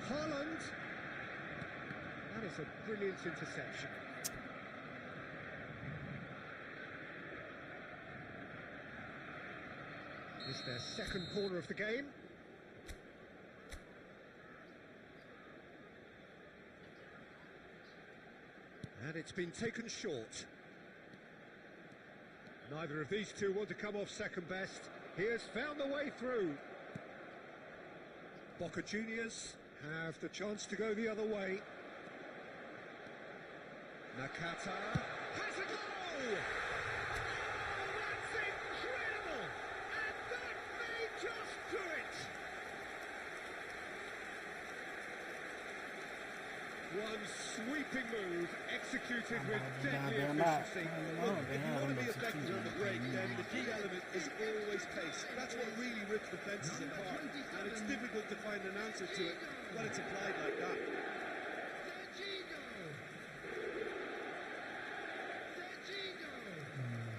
Haaland. That is a brilliant interception. It's their second corner of the game. And it's been taken short. Neither of these two want to come off second best. He has found the way through. Boca Juniors have the chance to go the other way. Nakata has a goal! Oh, that's incredible! And that may just do it! One sweeping move executed with deadly efficiency. Look, if you want to be effective on the break, then the key element is always pace. That's what really rips defences apart, and it's difficult to find an answer to it when it's applied like that.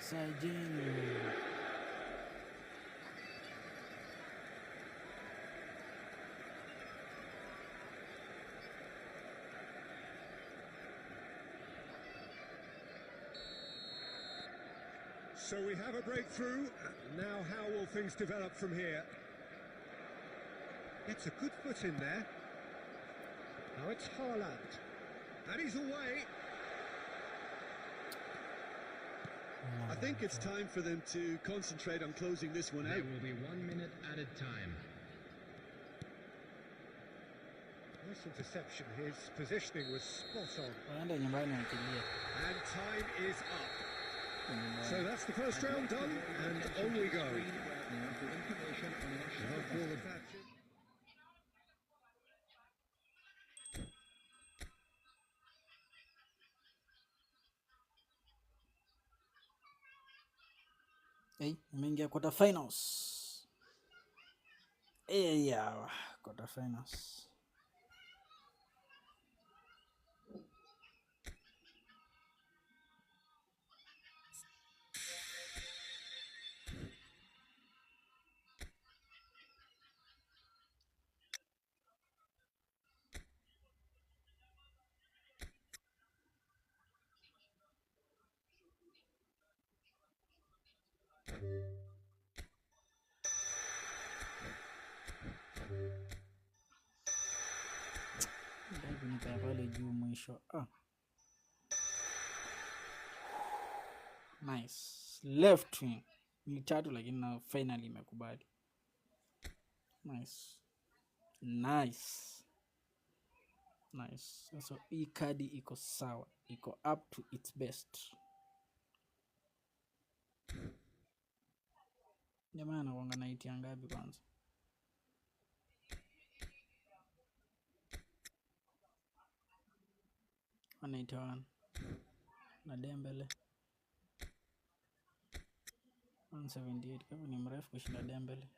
Serginho. So we have a breakthrough. Now how will things develop from here? Gets a good foot in there. Now it's Haaland. And he's away. I think it's time for them to concentrate on closing this one There out. will be 1 minute added time. Nice interception. His positioning was spot on. Waende nyumbani wakimbia. And time is up. So that's the first round done, and on we go. Now for the back. Hey, ameingia quarter finals. Yeah, quarter finals. Ndio nikaa pale juu mwisho. Nice. Left wing. ni tatu lakini na finally imekubali. Nice. Nice. Nice. So hii kadi iko sawa. Iko up to its best. Jamaa anakuanga na iti ngapi kwanza? Anaita na Dembele 178. Kama ni mrefu kushinda Dembele.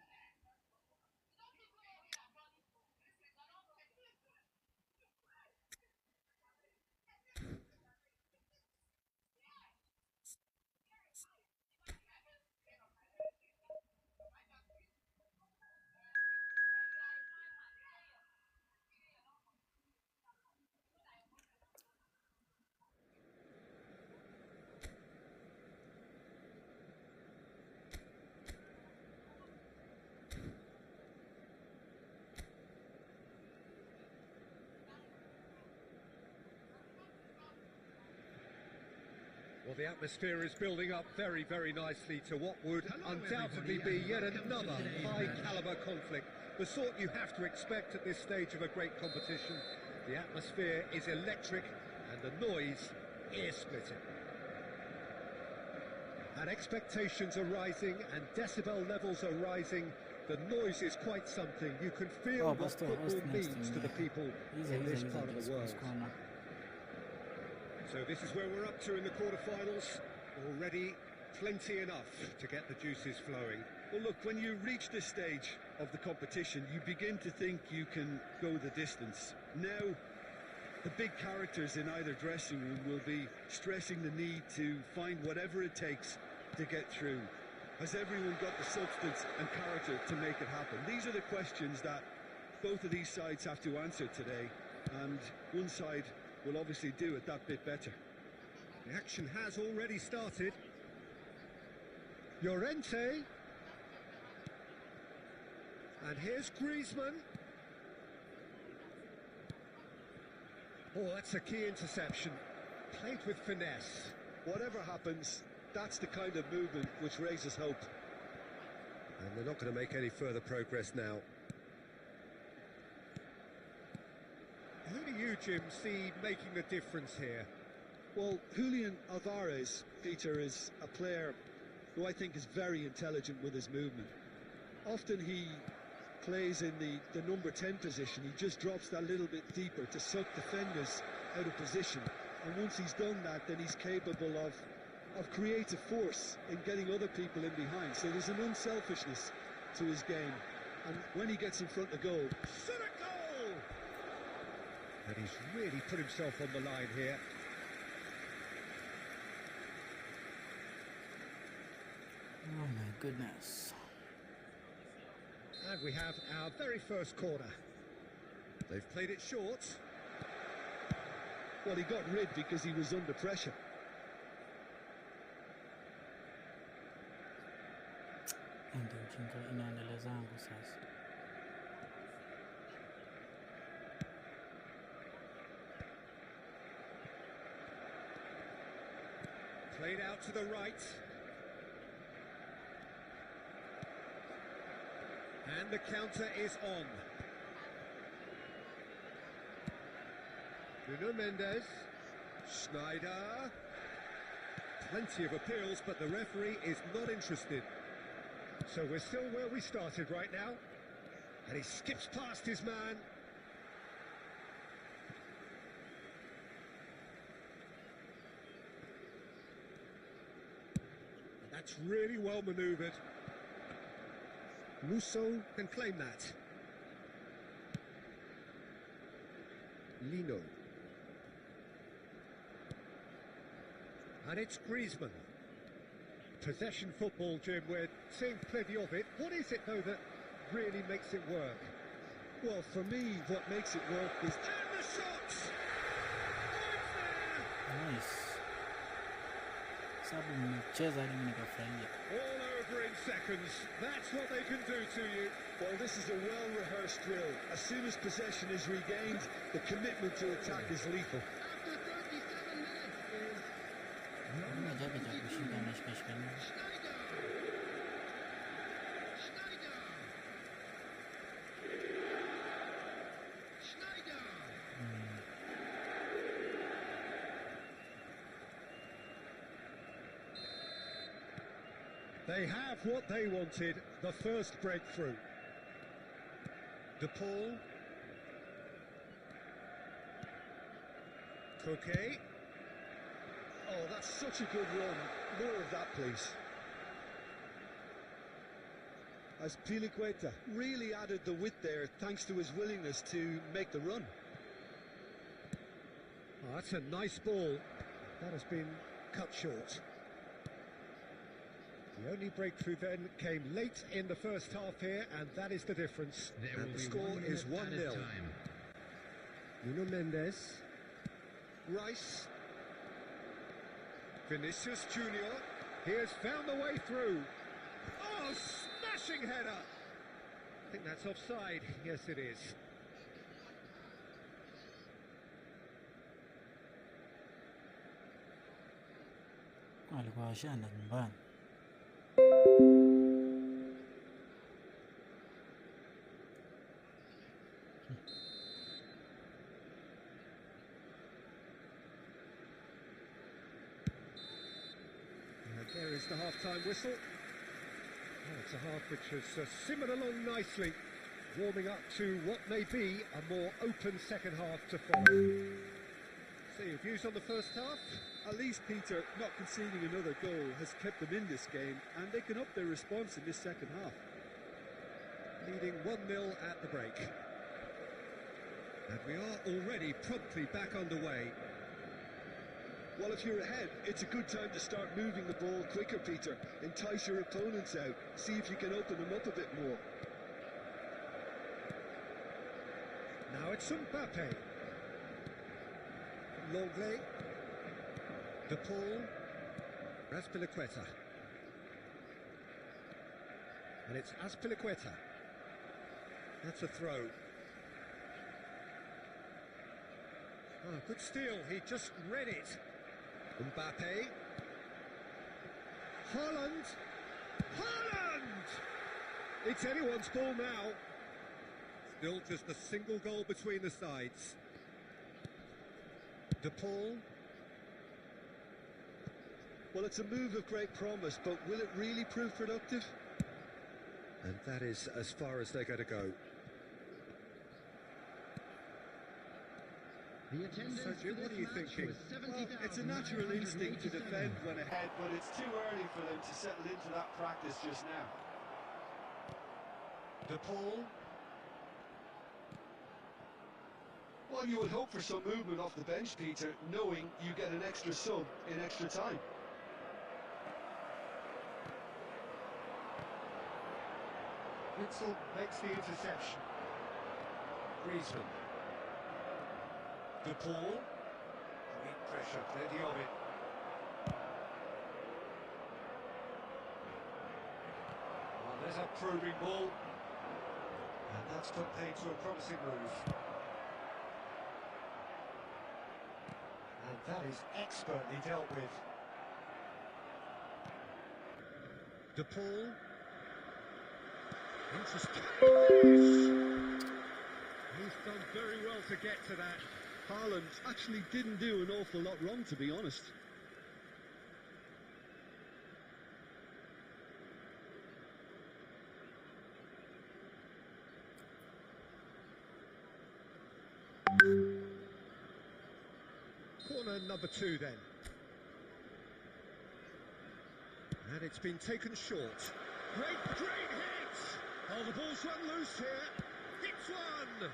Well, the atmosphere is building up very, very nicely to what would undoubtedly be yet another high-caliber conflict, the sort you have to expect at this stage of a great competition. The atmosphere is electric and the noise ear-splitting. And expectations are rising and decibel levels are rising. The noise is quite something. You can feel what football means to the people in this part of the world. So this is where we're up to in the quarterfinals. Already plenty enough to get the juices flowing. Well, look, when you reach this stage of the competition, you begin to think you can go the distance. Now, the big characters in either dressing room will be stressing the need to find whatever it takes to get through. Has everyone got the substance and character to make it happen? These are the questions that both of these sides have to answer today, and one side will obviously do it that bit better. The action has already started. Llorente. And here's Griezmann. Oh, that's a key interception. Played with finesse. Whatever happens, that's the kind of movement which raises hope. And they're not going to make any further progress now. Who do you, Jim, see making the difference here? Well, Julian Alvarez, Peter, is a player who I think is very intelligent with his movement. Often he plays in the number 10 position. He just drops that little bit deeper to suck defenders out of position. And once he's done that, then he's capable of creative force in getting other people in behind. So there's an unselfishness to his game. And when he gets in front of goal, Goal! And he's really put himself on the line here. Oh my goodness. And we have our very first corner. They've played it short. well, he got rid because he was under pressure. Ndio ujinga inaendelea zangu sasa. Played out to the right. And the counter is on. Nuno Mendes. Schneider. Plenty of appeals, but the referee is not interested. So we're still where we started right now. And he skips past his man. And that's really well manoeuvred. Musso can claim that. Lino. And it's Griezmann. Possession football, Jim, we're seeing plenty of it. What is it, though, that really makes it work? Well, for me, what makes it work is... And the shot! Nice. Sababu nimecheza hadi nikafurahia. All over in seconds. That's what they can do to you. Well, this is a well-rehearsed drill. As soon as possession is regained, the commitment to attack is lethal. After 37 minutes is Hamna jaga cha kushinda ameshikashikana. Schneider. They have what they wanted, the first breakthrough. De Paul. Coquet. Oh, that's such a good run. More of that, please. Azpilicueta really added the width there thanks to his willingness to make the run. Oh, that's a nice ball. That has been cut short. The only breakthrough then came late in the first half here, and that is the difference. There And will the be score 1 is minute added 1-0. time. Nuno Mendes. Rice. Vinicius Junior. He has found the way through. Oh, smashing header! I think that's offside. Yes, it is. Alikuwa ashaenda nyumbani. And there is the half-time whistle. Oh, it's a half which has simmered along nicely, warming up to what may be a more open second half to follow. So your views on the first half? At least, Peter, not conceding another goal has kept them in this game, and they can up their response in this second half. Leading 1-0 at the break. And we are already promptly back underway. Well, if you're ahead, it's a good time to start moving the ball quicker, Peter. Entice your opponents out. See if you can open them up a bit more. Now it's Mbappe. Longley. De Paul. Azpilicueta. And it's Azpilicueta. That's a throw. Oh, good steal. He just read it. Mbappe. Haaland. Haaland! It's anyone's ball now. Still just a single goal between the sides. De Paul. Well, it's a move of great promise, but will it really prove productive? And that is as far as they're going to go. The attendance Sergio, for what this are you match thinking? was Well, it's a natural instinct to 70,987. defend when ahead, but it's too early for them to settle into that practice just now. De Paul. Well, you would hope for some movement off the bench, Peter, knowing you get an extra sub in extra time. Witzel makes the interception. Griezmann. De Paul. Great pressure, plenty of it. Well, there's a probing ball. And that's put paid to a promising move. And that is expertly dealt with. De Paul. Interesting. He's done very well to get to that. Haaland actually didn't do an awful lot wrong, to be honest. Corner number 2 then. And it's been taken short. Great hit! Oh, the ball's run loose here. Hits one!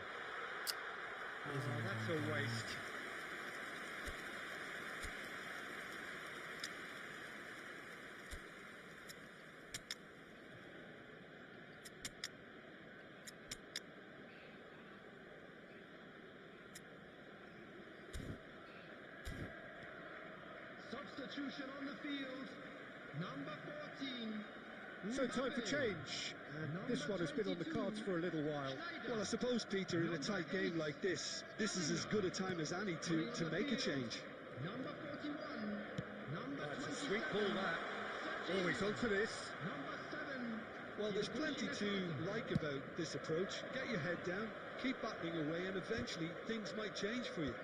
Oh, that's a waste. Substitution on the field. Number 14. So time for Mbappe. change. And this one has been on the cards for a little while. Well, I suppose, Peter, in a tight game like this is as good a time as any to make a change. Number 41. Number That's a 27. sweet ball, that. Always onto this. Number 7. Well, there's plenty to like about this approach. Get your head down, keep battling away, and eventually things might change for you.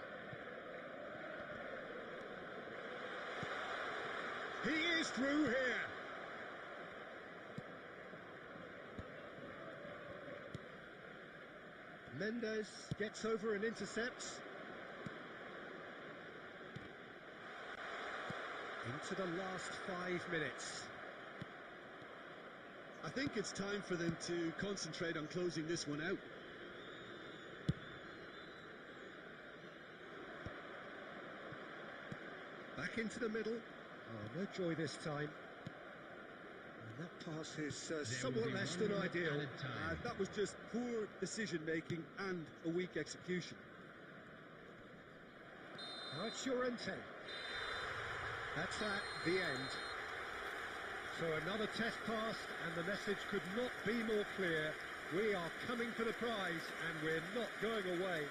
He is through here. Mendes gets over and intercepts. Into the last 5 minutes. I think it's time for them to concentrate on closing this one out. Back into the middle. Oh, no joy this time. And that pass is somewhat less than ideal. That was just poor decision-making and a weak execution. Now it's Llorente. That's at the end. So another test pass, and the message could not be more clear. We are coming for the prize, and we're not going away.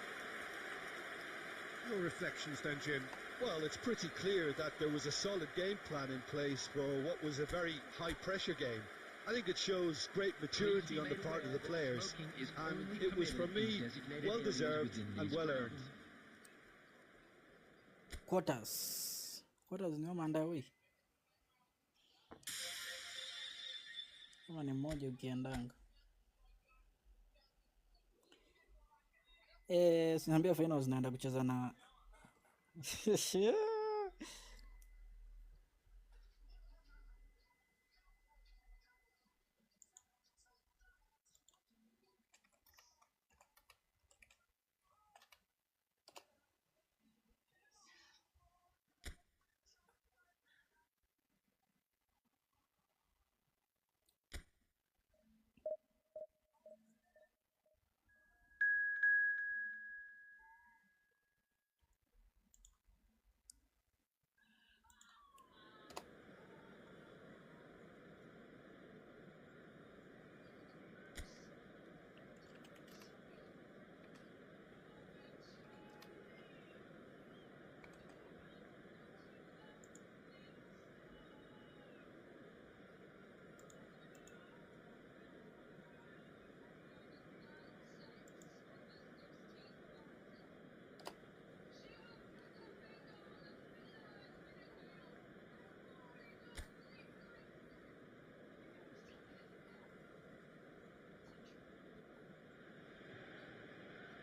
Your reflections then, Jim? Well, it's pretty clear that there was a solid game plan in place for what was a very high-pressure game. I think it shows great maturity on the part of the players, and it was, for me, well-deserved and well-earned. Quarters ni manda we. Kama ni mmoja ukiendanga. Sinaambia finals naenda kucheza na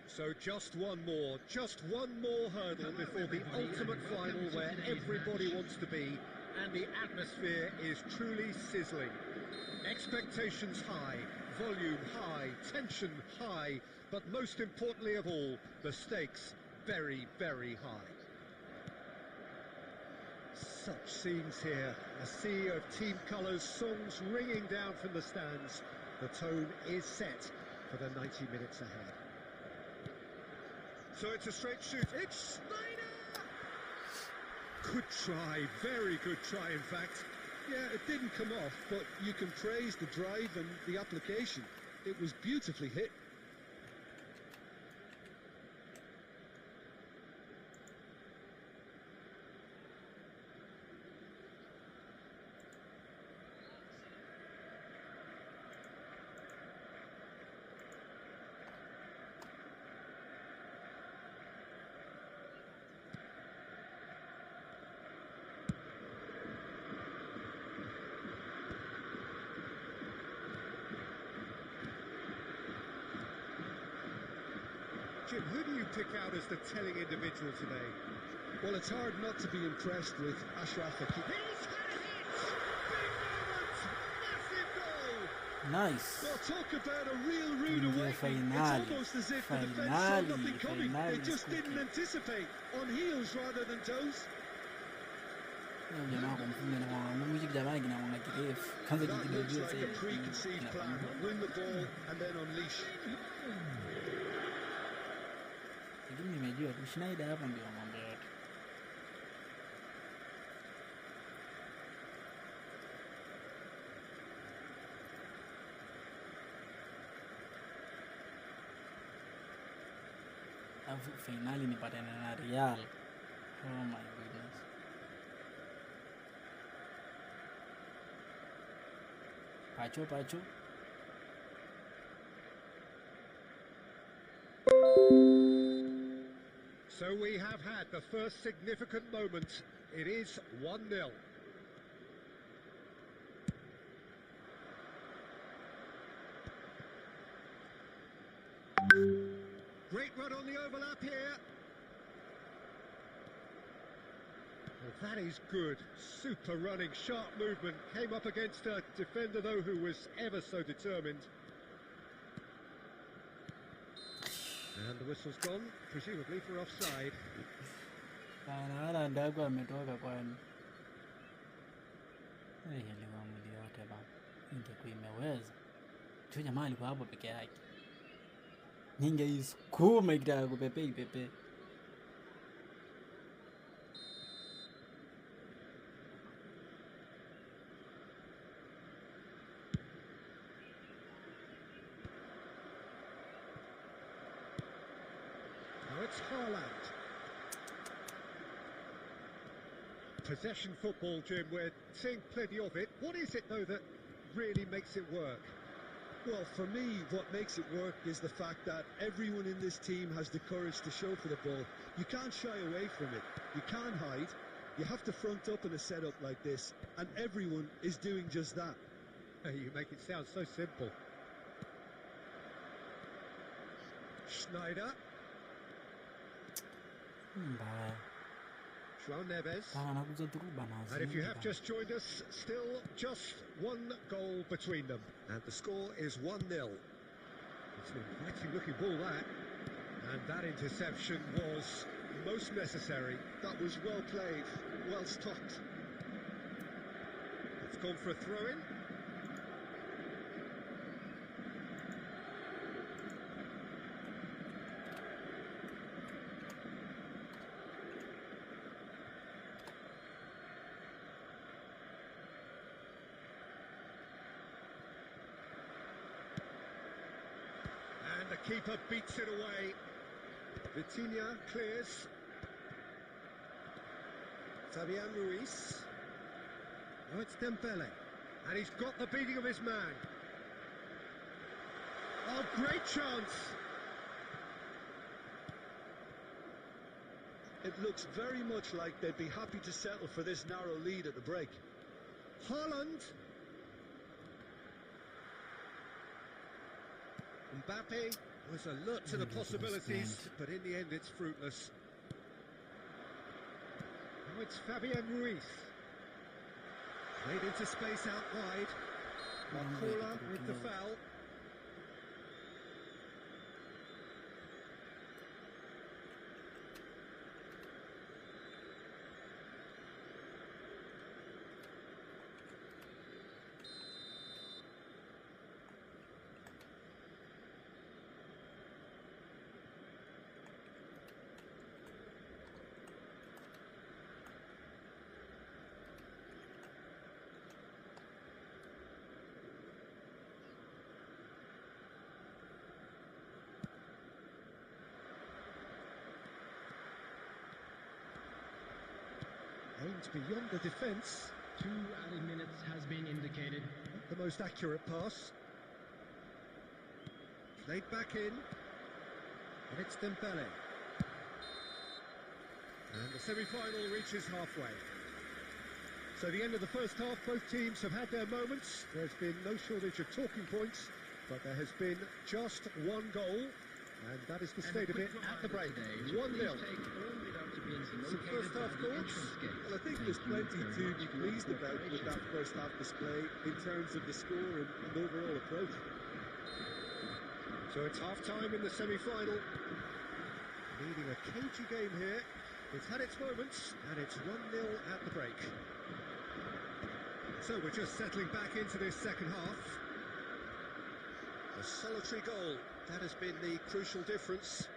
So just one more hurdle before the ultimate final where everybody wants to be, and the atmosphere is truly sizzling. Expectations high, volume high, tension high, but most importantly of all, the stakes very, very high. Such scenes here, a sea of team colours, songs ringing down from the stands. The tone is set for the 90 minutes ahead. So it's a straight shoot. It's Sneijder! Good try, very good try in fact. Yeah, it didn't come off, but you can praise the drive and the application. It was beautifully hit. Jim, who do you pick out as the telling individual today? Well, it's hard not to be impressed with Achraf Hakimi. He's had a hit! Big moment! Massive goal! nice. Well, talk about a real rude Ndio awakening. It's finali. almost as if the defence saw nothing coming. Finali They just didn't Skuki. anticipate. On heels rather than toes. Huyo jamaa kumfunga na kwa mwisho jamaa kinaona kirefu. Kwanza That kidogo looks like a sasa. preconceived plan. Win the ball and then unleash. Lakini nimejua tu Sneijder hapa ndio mambo yote. Alafu finali nipatane na Real. Oh my goodness. Pacho. So we have had the first significant moment. It is 1-0. Great run on the overlap here. Well, that is good. Super running, sharp movement. Came up against a defender, though, who was ever so determined. And the whistle's gone, presumably for offside. Naona ndagu ametoka kwani. Mwili yote bana. Ingekuwa imeweza. Tu jamaa alikuwa hapo peke yake. Ningeisukuma ikitaka kupepe ipepe. Now it's Haaland. Possession football, Jim, we're seeing plenty of it. What is it, though, that really makes it work? Well, for me, what makes it work is the fact that everyone in this team has the courage to show for the ball. You can't shy away from it. You can't hide. You have to front up in a setup like this, and everyone is doing just that. You make it sound so simple. Schneider. Mbaya. João Neves. Bana nakuja through bana. And if you have just joined us, still just one goal between them. And the score is 1-0. It's an inviting looking ball, that. And that interception was most necessary. That was well played, well stopped. It's gone for a throw-in. And the keeper beats it away. Vitinha clears. Fabian Ruiz. Now it's Dembele. And he's got the beating of his man. Oh, great chance. It looks very much like they'd be happy to settle for this narrow lead at the break. Haaland. Mbappe was alert to the possibilities, but in the end it's fruitless. Now it's Fabian Ruiz. Played into space out wide. Marcola with the foul. Aimed beyond the defence. 2 added minutes has been indicated. Not the most accurate pass. Played back in. And it's Dembele. And the semi-final reaches halfway. So the end of the first half, both teams have had their moments. There's been no shortage of talking points, but there has been just one goal, and that is the state of it at the break. 1-0. Some first half thoughts? Well, I think there's plenty to be pleased about with that first half display in terms of the score and overall approach. So it's half-time in the semi-final. Leading a cagey game here. It's had its moments, and it's 1-0 at the break. So we're just settling back into this second half. A solitary goal, that has been the crucial difference.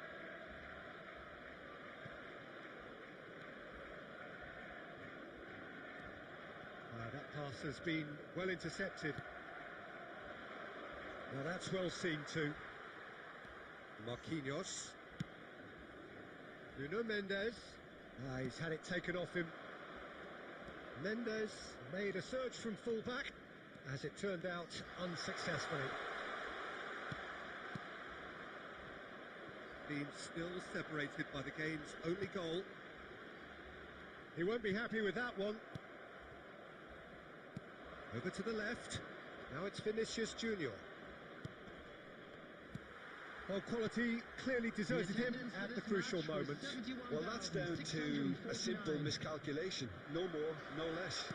That pass has been well intercepted. Now that's well seen too. Marquinhos. Nuno Mendes. He's had it taken off him. Mendes made a surge from full-back, as it turned out unsuccessfully. Being still separated by the game's only goal. He won't be happy with that one. Over to the left. Now it's Vinicius Junior. Well, quality clearly deserted him at the crucial moment. Well, that's down to a simple miscalculation. No more, no less.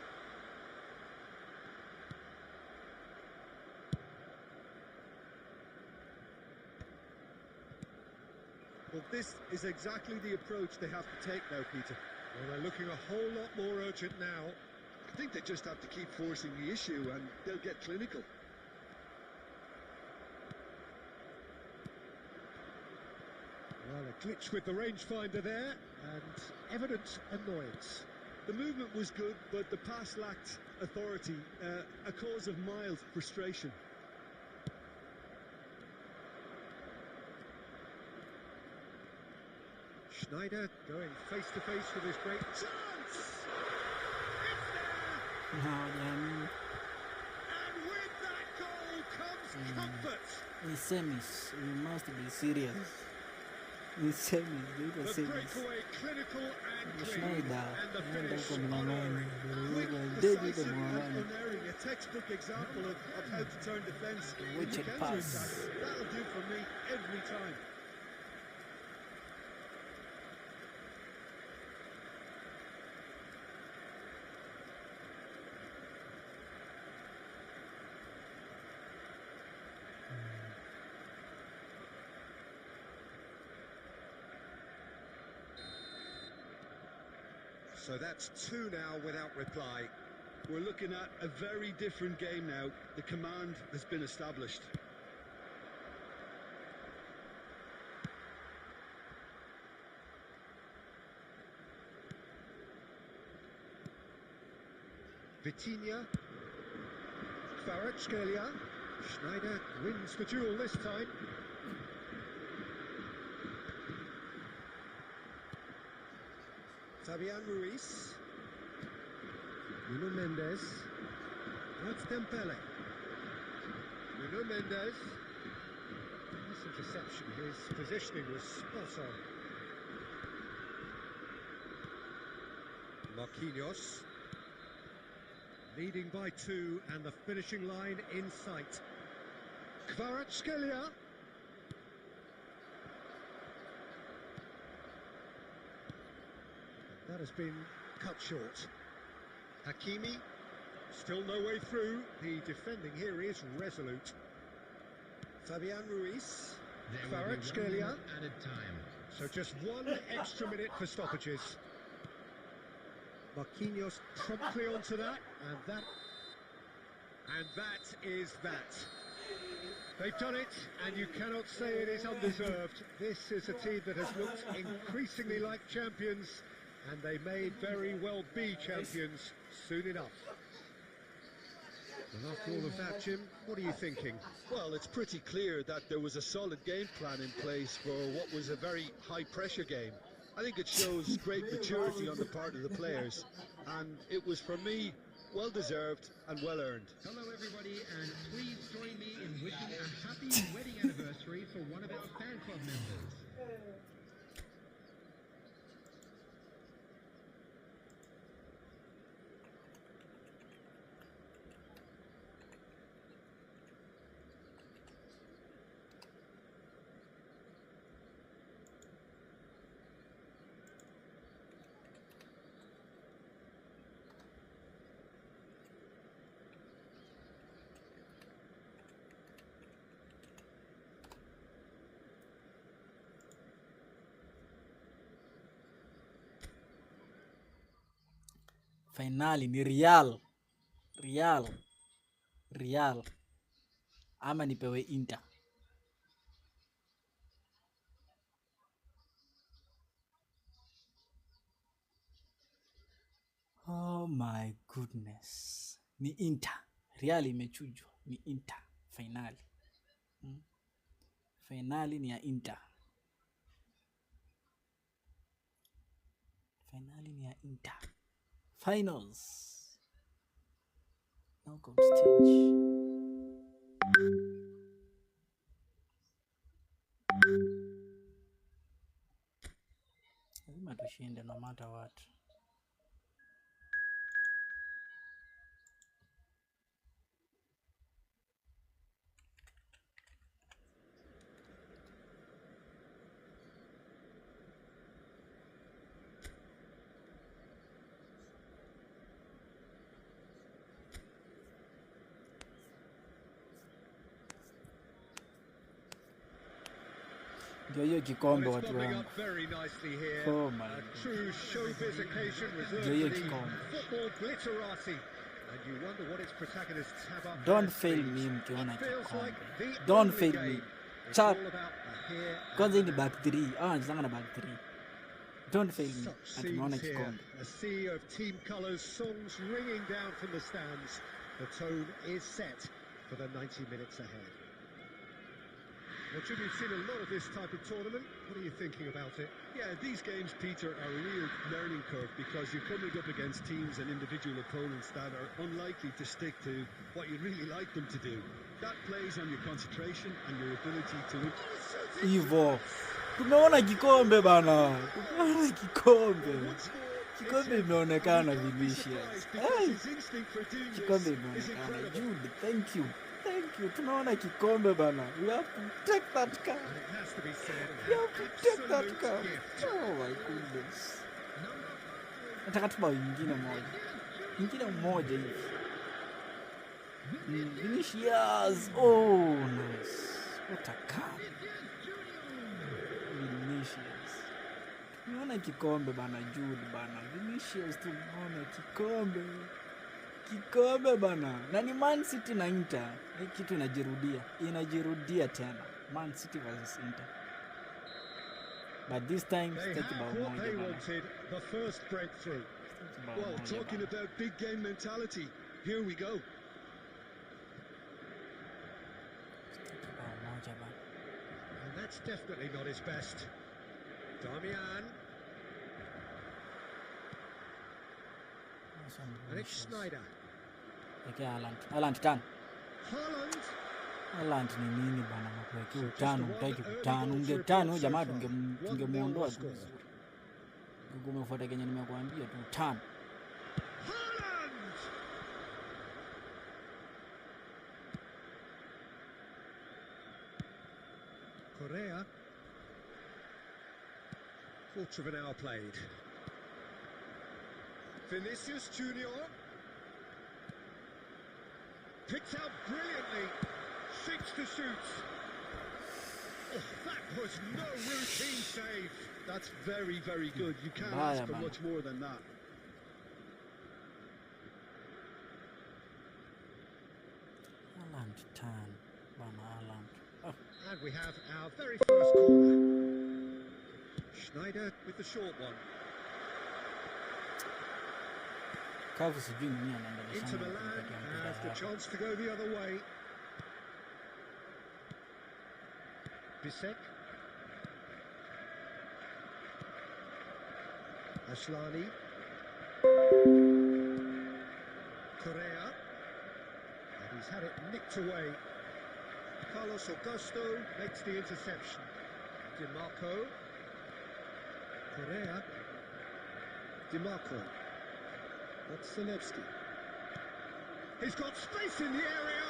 Well, this is exactly the approach they have to take now, Peter. Well, they're looking a whole lot more urgent now. I think they just have to keep forcing the issue and they'll get clinical. Well, a glitch with the rangefinder there, and evident annoyance. The movement was good, but the pass lacked authority, a cause of mild frustration. Schneider going face to face with his great chance. It's there, No, yani and with that goal comes comfort. ni semis. You must be serious. Ni semis, The ziko semis. breakaway clinical and clean, Schneider and the anaenda finish huko mnang'ani. Quick, Dedi decisive, huko and mnang'ani. unerring, a textbook example of how to turn defence Wicked into pass. counter-attack. That'll do for me every time. So that's two now without reply. We're looking at a very different game now. The command has been established. Vitinha, Kvaratskhelia. Schneider wins the duel this time. Fabian Ruiz. Nuno Mendes. That's Dembele. Nuno Mendes. Nice interception. His positioning was spot on. Marquinhos. Leading by two, and the finishing line in sight. Kvaratskhelia. That has been cut short. Hakimi, still no way through. The defending here is resolute. Fabian Ruiz. Kvaratskhelia. Added time. So just one extra minute for stoppages. Marquinhos promptly onto that, and that is that. They've done it, and you cannot say it is undeserved. This is a team that has looked increasingly like champions, and they may very well be champions soon enough. And after all of that, Jim, what are you thinking? Well, it's pretty clear that there was a solid game plan in place for what was a very high-pressure game. I think it shows great maturity on the part of the players, and it was, for me, well-deserved and well-earned. Hello, everybody, and please join me in wishing a happy wedding anniversary for one of our fan club members. Finali ni Real ama nipewe Inter. Oh my goodness, ni Inter. Real imechujwa, ni Inter finali. Finali ni ya Inter. Finali ni ya Inter. Finals. Knockout stage. Lazima tushinde no matter what. Ndio hiyo kikombe Well, it's watu bubbling wangu. up very nicely here. Oh my A God. true showbiz occasion reserved Ndio hiyo for the kikombe. football glitterati. And you wonder what its protagonists have up Don't their fail sleeves. me mkiona It feels kikombe. like the Don't only fail game. me. It's Chat. all about the here Kwanza hii and ni back 3. Wanachezanga na back 3. Don't fail me. Such Na tumeona scenes here, kikombe. a sea of team colours, songs ringing down from the stands. The tone is set for the 90 minutes ahead. Well, Jim, you've seen a lot of this type of tournament. What are you thinking about it? Yeah, these games, Peter, are a real learning curve because you're coming up against teams and individual opponents that are unlikely to stick to what you'd really like them to do. That plays on your concentration and your ability to... Hivyo. Tumeona kikombe bana. Tumeona kikombe. Kikombe imeonekana Vinicius. Hey. Kikombe imeonekana. Jude, thank you. Thank you. Tunaona kikombe bana. We have to take that cup. And it has to be said, We an have to take that absolute cup. gift. Oh my goodness. Nataka tu bao ingine moja. Ingine moja hivi. Vinicius. Oh, nice. What a cup. Vinicius. Tumeona kikombe bana Jude bana. Vinicius tumeona kikombe. Kikombe bana. Na ni Man City na Inter. Hii kitu inajirudia. Inajirudia tena. Man City versus Inter. But this time They sitaki bao have what moja they bana. wanted, the first breakthrough. Sitaki bao Well, moja talking bana. about big game mentality, here we go. Sitaki bao moja bana. And that's definitely not his best. Damian, Sasa and it's Vinicius. Schneider. Wekea Haaland. Haaland tano. Haaland. Haaland ni nini bana nakuwekea utano, utaki utano. Ungetano jamaa tungemuondoa tu vizuri. Umefuata kenye nimekuambia tu utano. Haaland! Correa. Quarter of an hour played. Vinicius Junior. Picked out brilliantly. Seeks to shoot. Oh, that was no routine save. That's very, very good. You can't Vaya, ask for man. much more than that. Haaland tano. Bana Haaland. Oh. And we have our very first corner. Schneider with the short one. Kavu sijui nini anaendelea Inter sana Milan kumpatia mpira has the hapa. chance to go the other way. Bisek. Ashlani. Correa. And he's had it nicked away. Carlos Augusto makes the interception. DiMarco. Correa. DiMarco. That's Zalewski. He's got space in the area.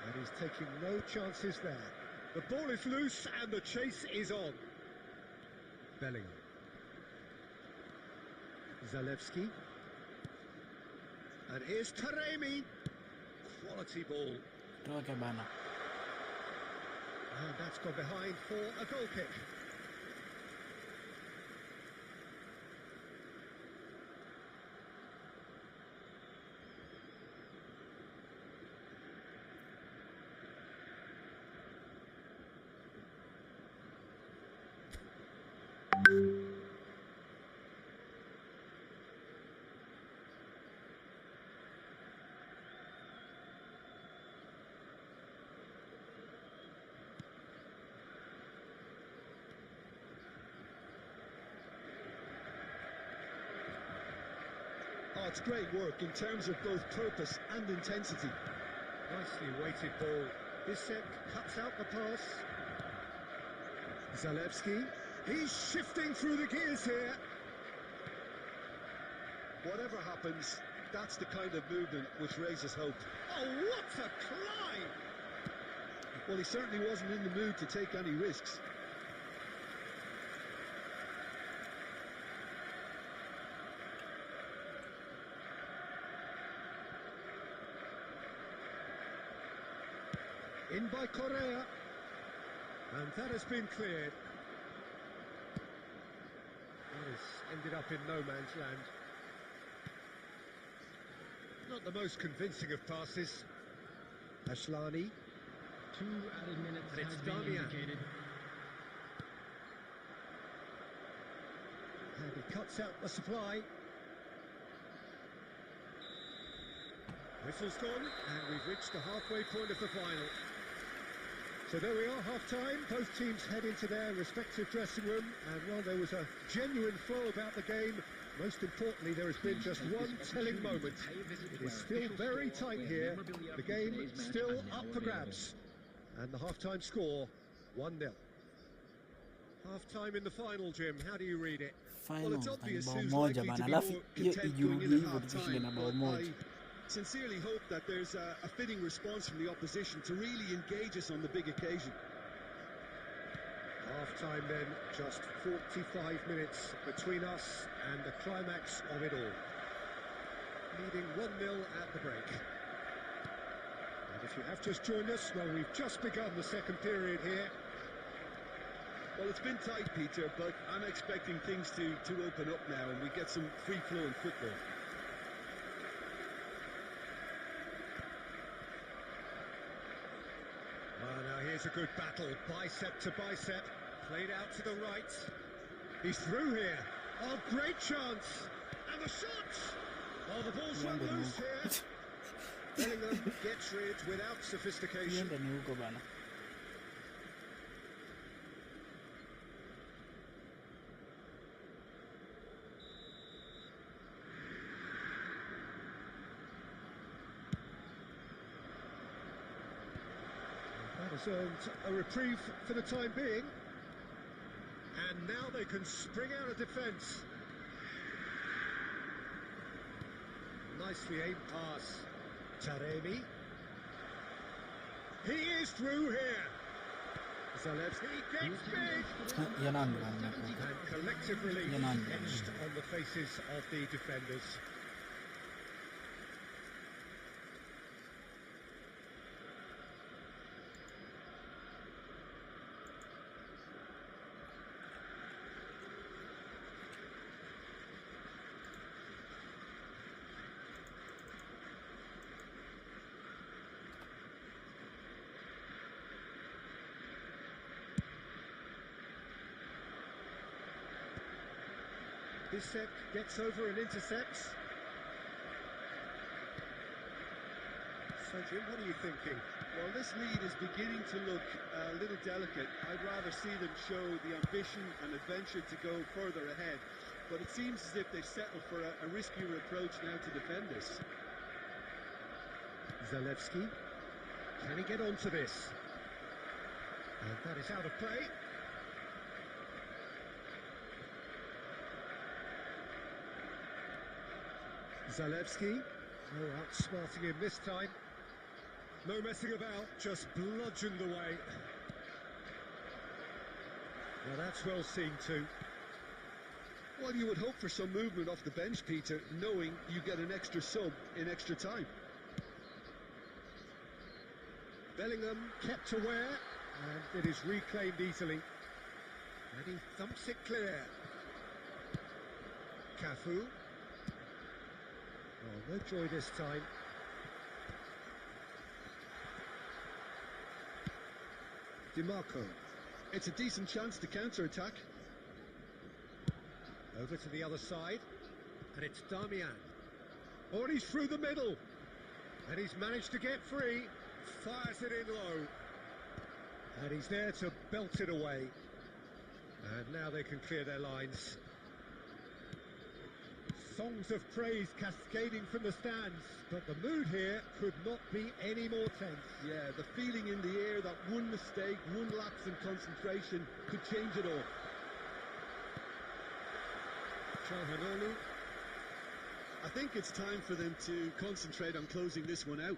And he's taking no chances there. The ball is loose and the chase is on. Bellingham. Zalewski. And here's Taremi. Quality ball. Toke bana. And that's gone behind for a goal kick. Oh, it's great work in terms of both purpose and intensity. Nicely weighted ball. Bisek cuts out the pass. Zalewski. He's shifting through the gears here. Whatever happens, that's the kind of movement which raises hope. Oh, what a climb! Well, he certainly wasn't in the mood to take any risks. In by Correa. And that has been cleared. That has ended up in no man's land. Not the most convincing of passes. Ashlani. 2 added minutes And it's has been Damian. indicated. And he cuts out the supply. Whistle's gone, and we've reached the halfway point of the final. So there we are, half-time. Both teams head into their respective dressing room, and while there was a genuine flow about the game, most importantly, there has been just one telling moment. It is still very tight here. The game still up for grabs. And the half-time score, 1-0. Half-time in the final, Jim. How do you read it? Final ni bao moja bana, alafu hiyo ijirudie hivyo tushinde na bao moja. Sincerely hope that there's a fitting response from the opposition to really engage us on the big occasion. Half-time then, just 45 minutes between us and the climax of it all. Leading 1-0 at the break. And if you have just joined us, well, we've just begun the second period here. Well, it's been tight, Peter, but I'm expecting things to open up now and we get some free-flowing football. Well, now here's a good battle, bicep to bicep, played out to the right. He's through here. Oh, great chance! And the shot! Oh, the ball's run loose here. Bellingham gets rid without sophistication. Hiyo ni huko bana. That has earned a reprieve for the time being. And now they can spring out of defence. Nicely aimed pass. Taremi. He is through here. Zalewski gets big. Yanani bana. And collective relief Yanani. etched on the faces of the defenders. Bissek gets over and intercepts. So Jim, what are you thinking? Well, this lead is beginning to look a little delicate. I'd rather see them show the ambition and adventure to go further ahead. But it seems as if they've settled for a riskier approach now to defend this. Zalewski. Can he get onto this? And that is out of play. Zalewski. No outsmarting him this time. No messing about, just bludgeoned away. Well, that's well seen too. Well, you would hope for some movement off the bench, Peter, knowing you get an extra sub in extra time. Bellingham kept aware, and it is reclaimed easily. And he thumps it clear. Cafu. Oh, no joy this time. DiMarco. It's a decent chance to counter-attack. Over to the other side, and it's Damian. Oh, and he's through the middle, and he's managed to get free. Fires it in low, and he's there to belt it away. And now they can clear their lines. Songs of praise cascading from the stands, but the mood here could not be any more tense. Yeah, the feeling in the air that one mistake, one lapse in concentration could change it all. Çalhanoğlu. I think it's time for them to concentrate on closing this one out.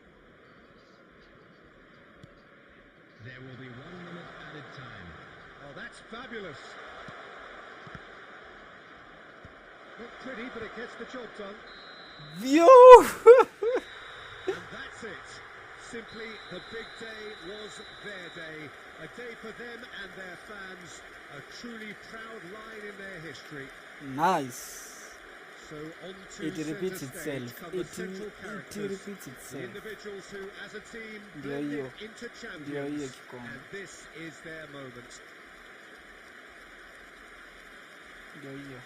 There will be 1 minute added time. Oh, that's fabulous. Not pretty, but it gets the job done. View. And that's it. simply, the big day was their day. A day for them and their fans. A truly proud line in their history. Nice. So on to It repeats centre stage itself. come the It central characters. repeats The itself. individuals who, as a team, Ndio blended hiyo. into Ndio hiyo champions. kikombe. And this is their moment. Ndio hiyo.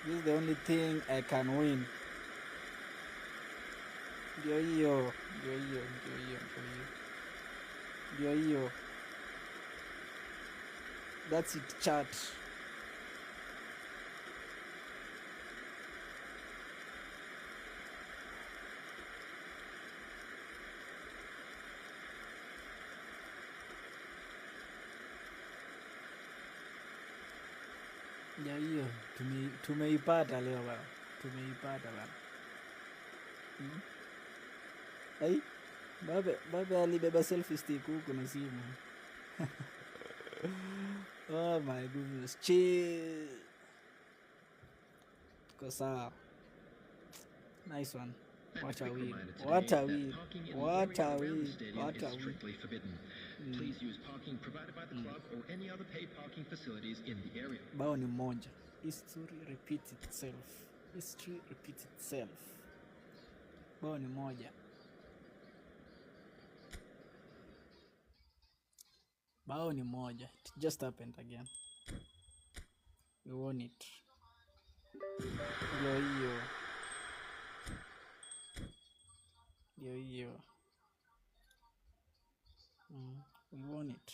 This is the only thing I can win. Ndio hiyo. Ndio hiyo. Ndio hiyo. Ndio hiyo. Ndio hiyo. That's it, chat. Ya hiyo tumeipata leo bana, tumeipata bana. Ai, baba alibeba selfie stick huku na simu. Oh my goodness, chill. Tuko sawa. Nice one. What a win. What a win. What a win. What a win. Strictly forbidden. Please use parking provided by the club or any other paid parking facilities in the area. Bao ni moja. History repeats itself. History repeats itself. Bao ni moja. Bao ni moja. It just happened again. We won it. Ndio hiyo. Ndio hiyo. We won it.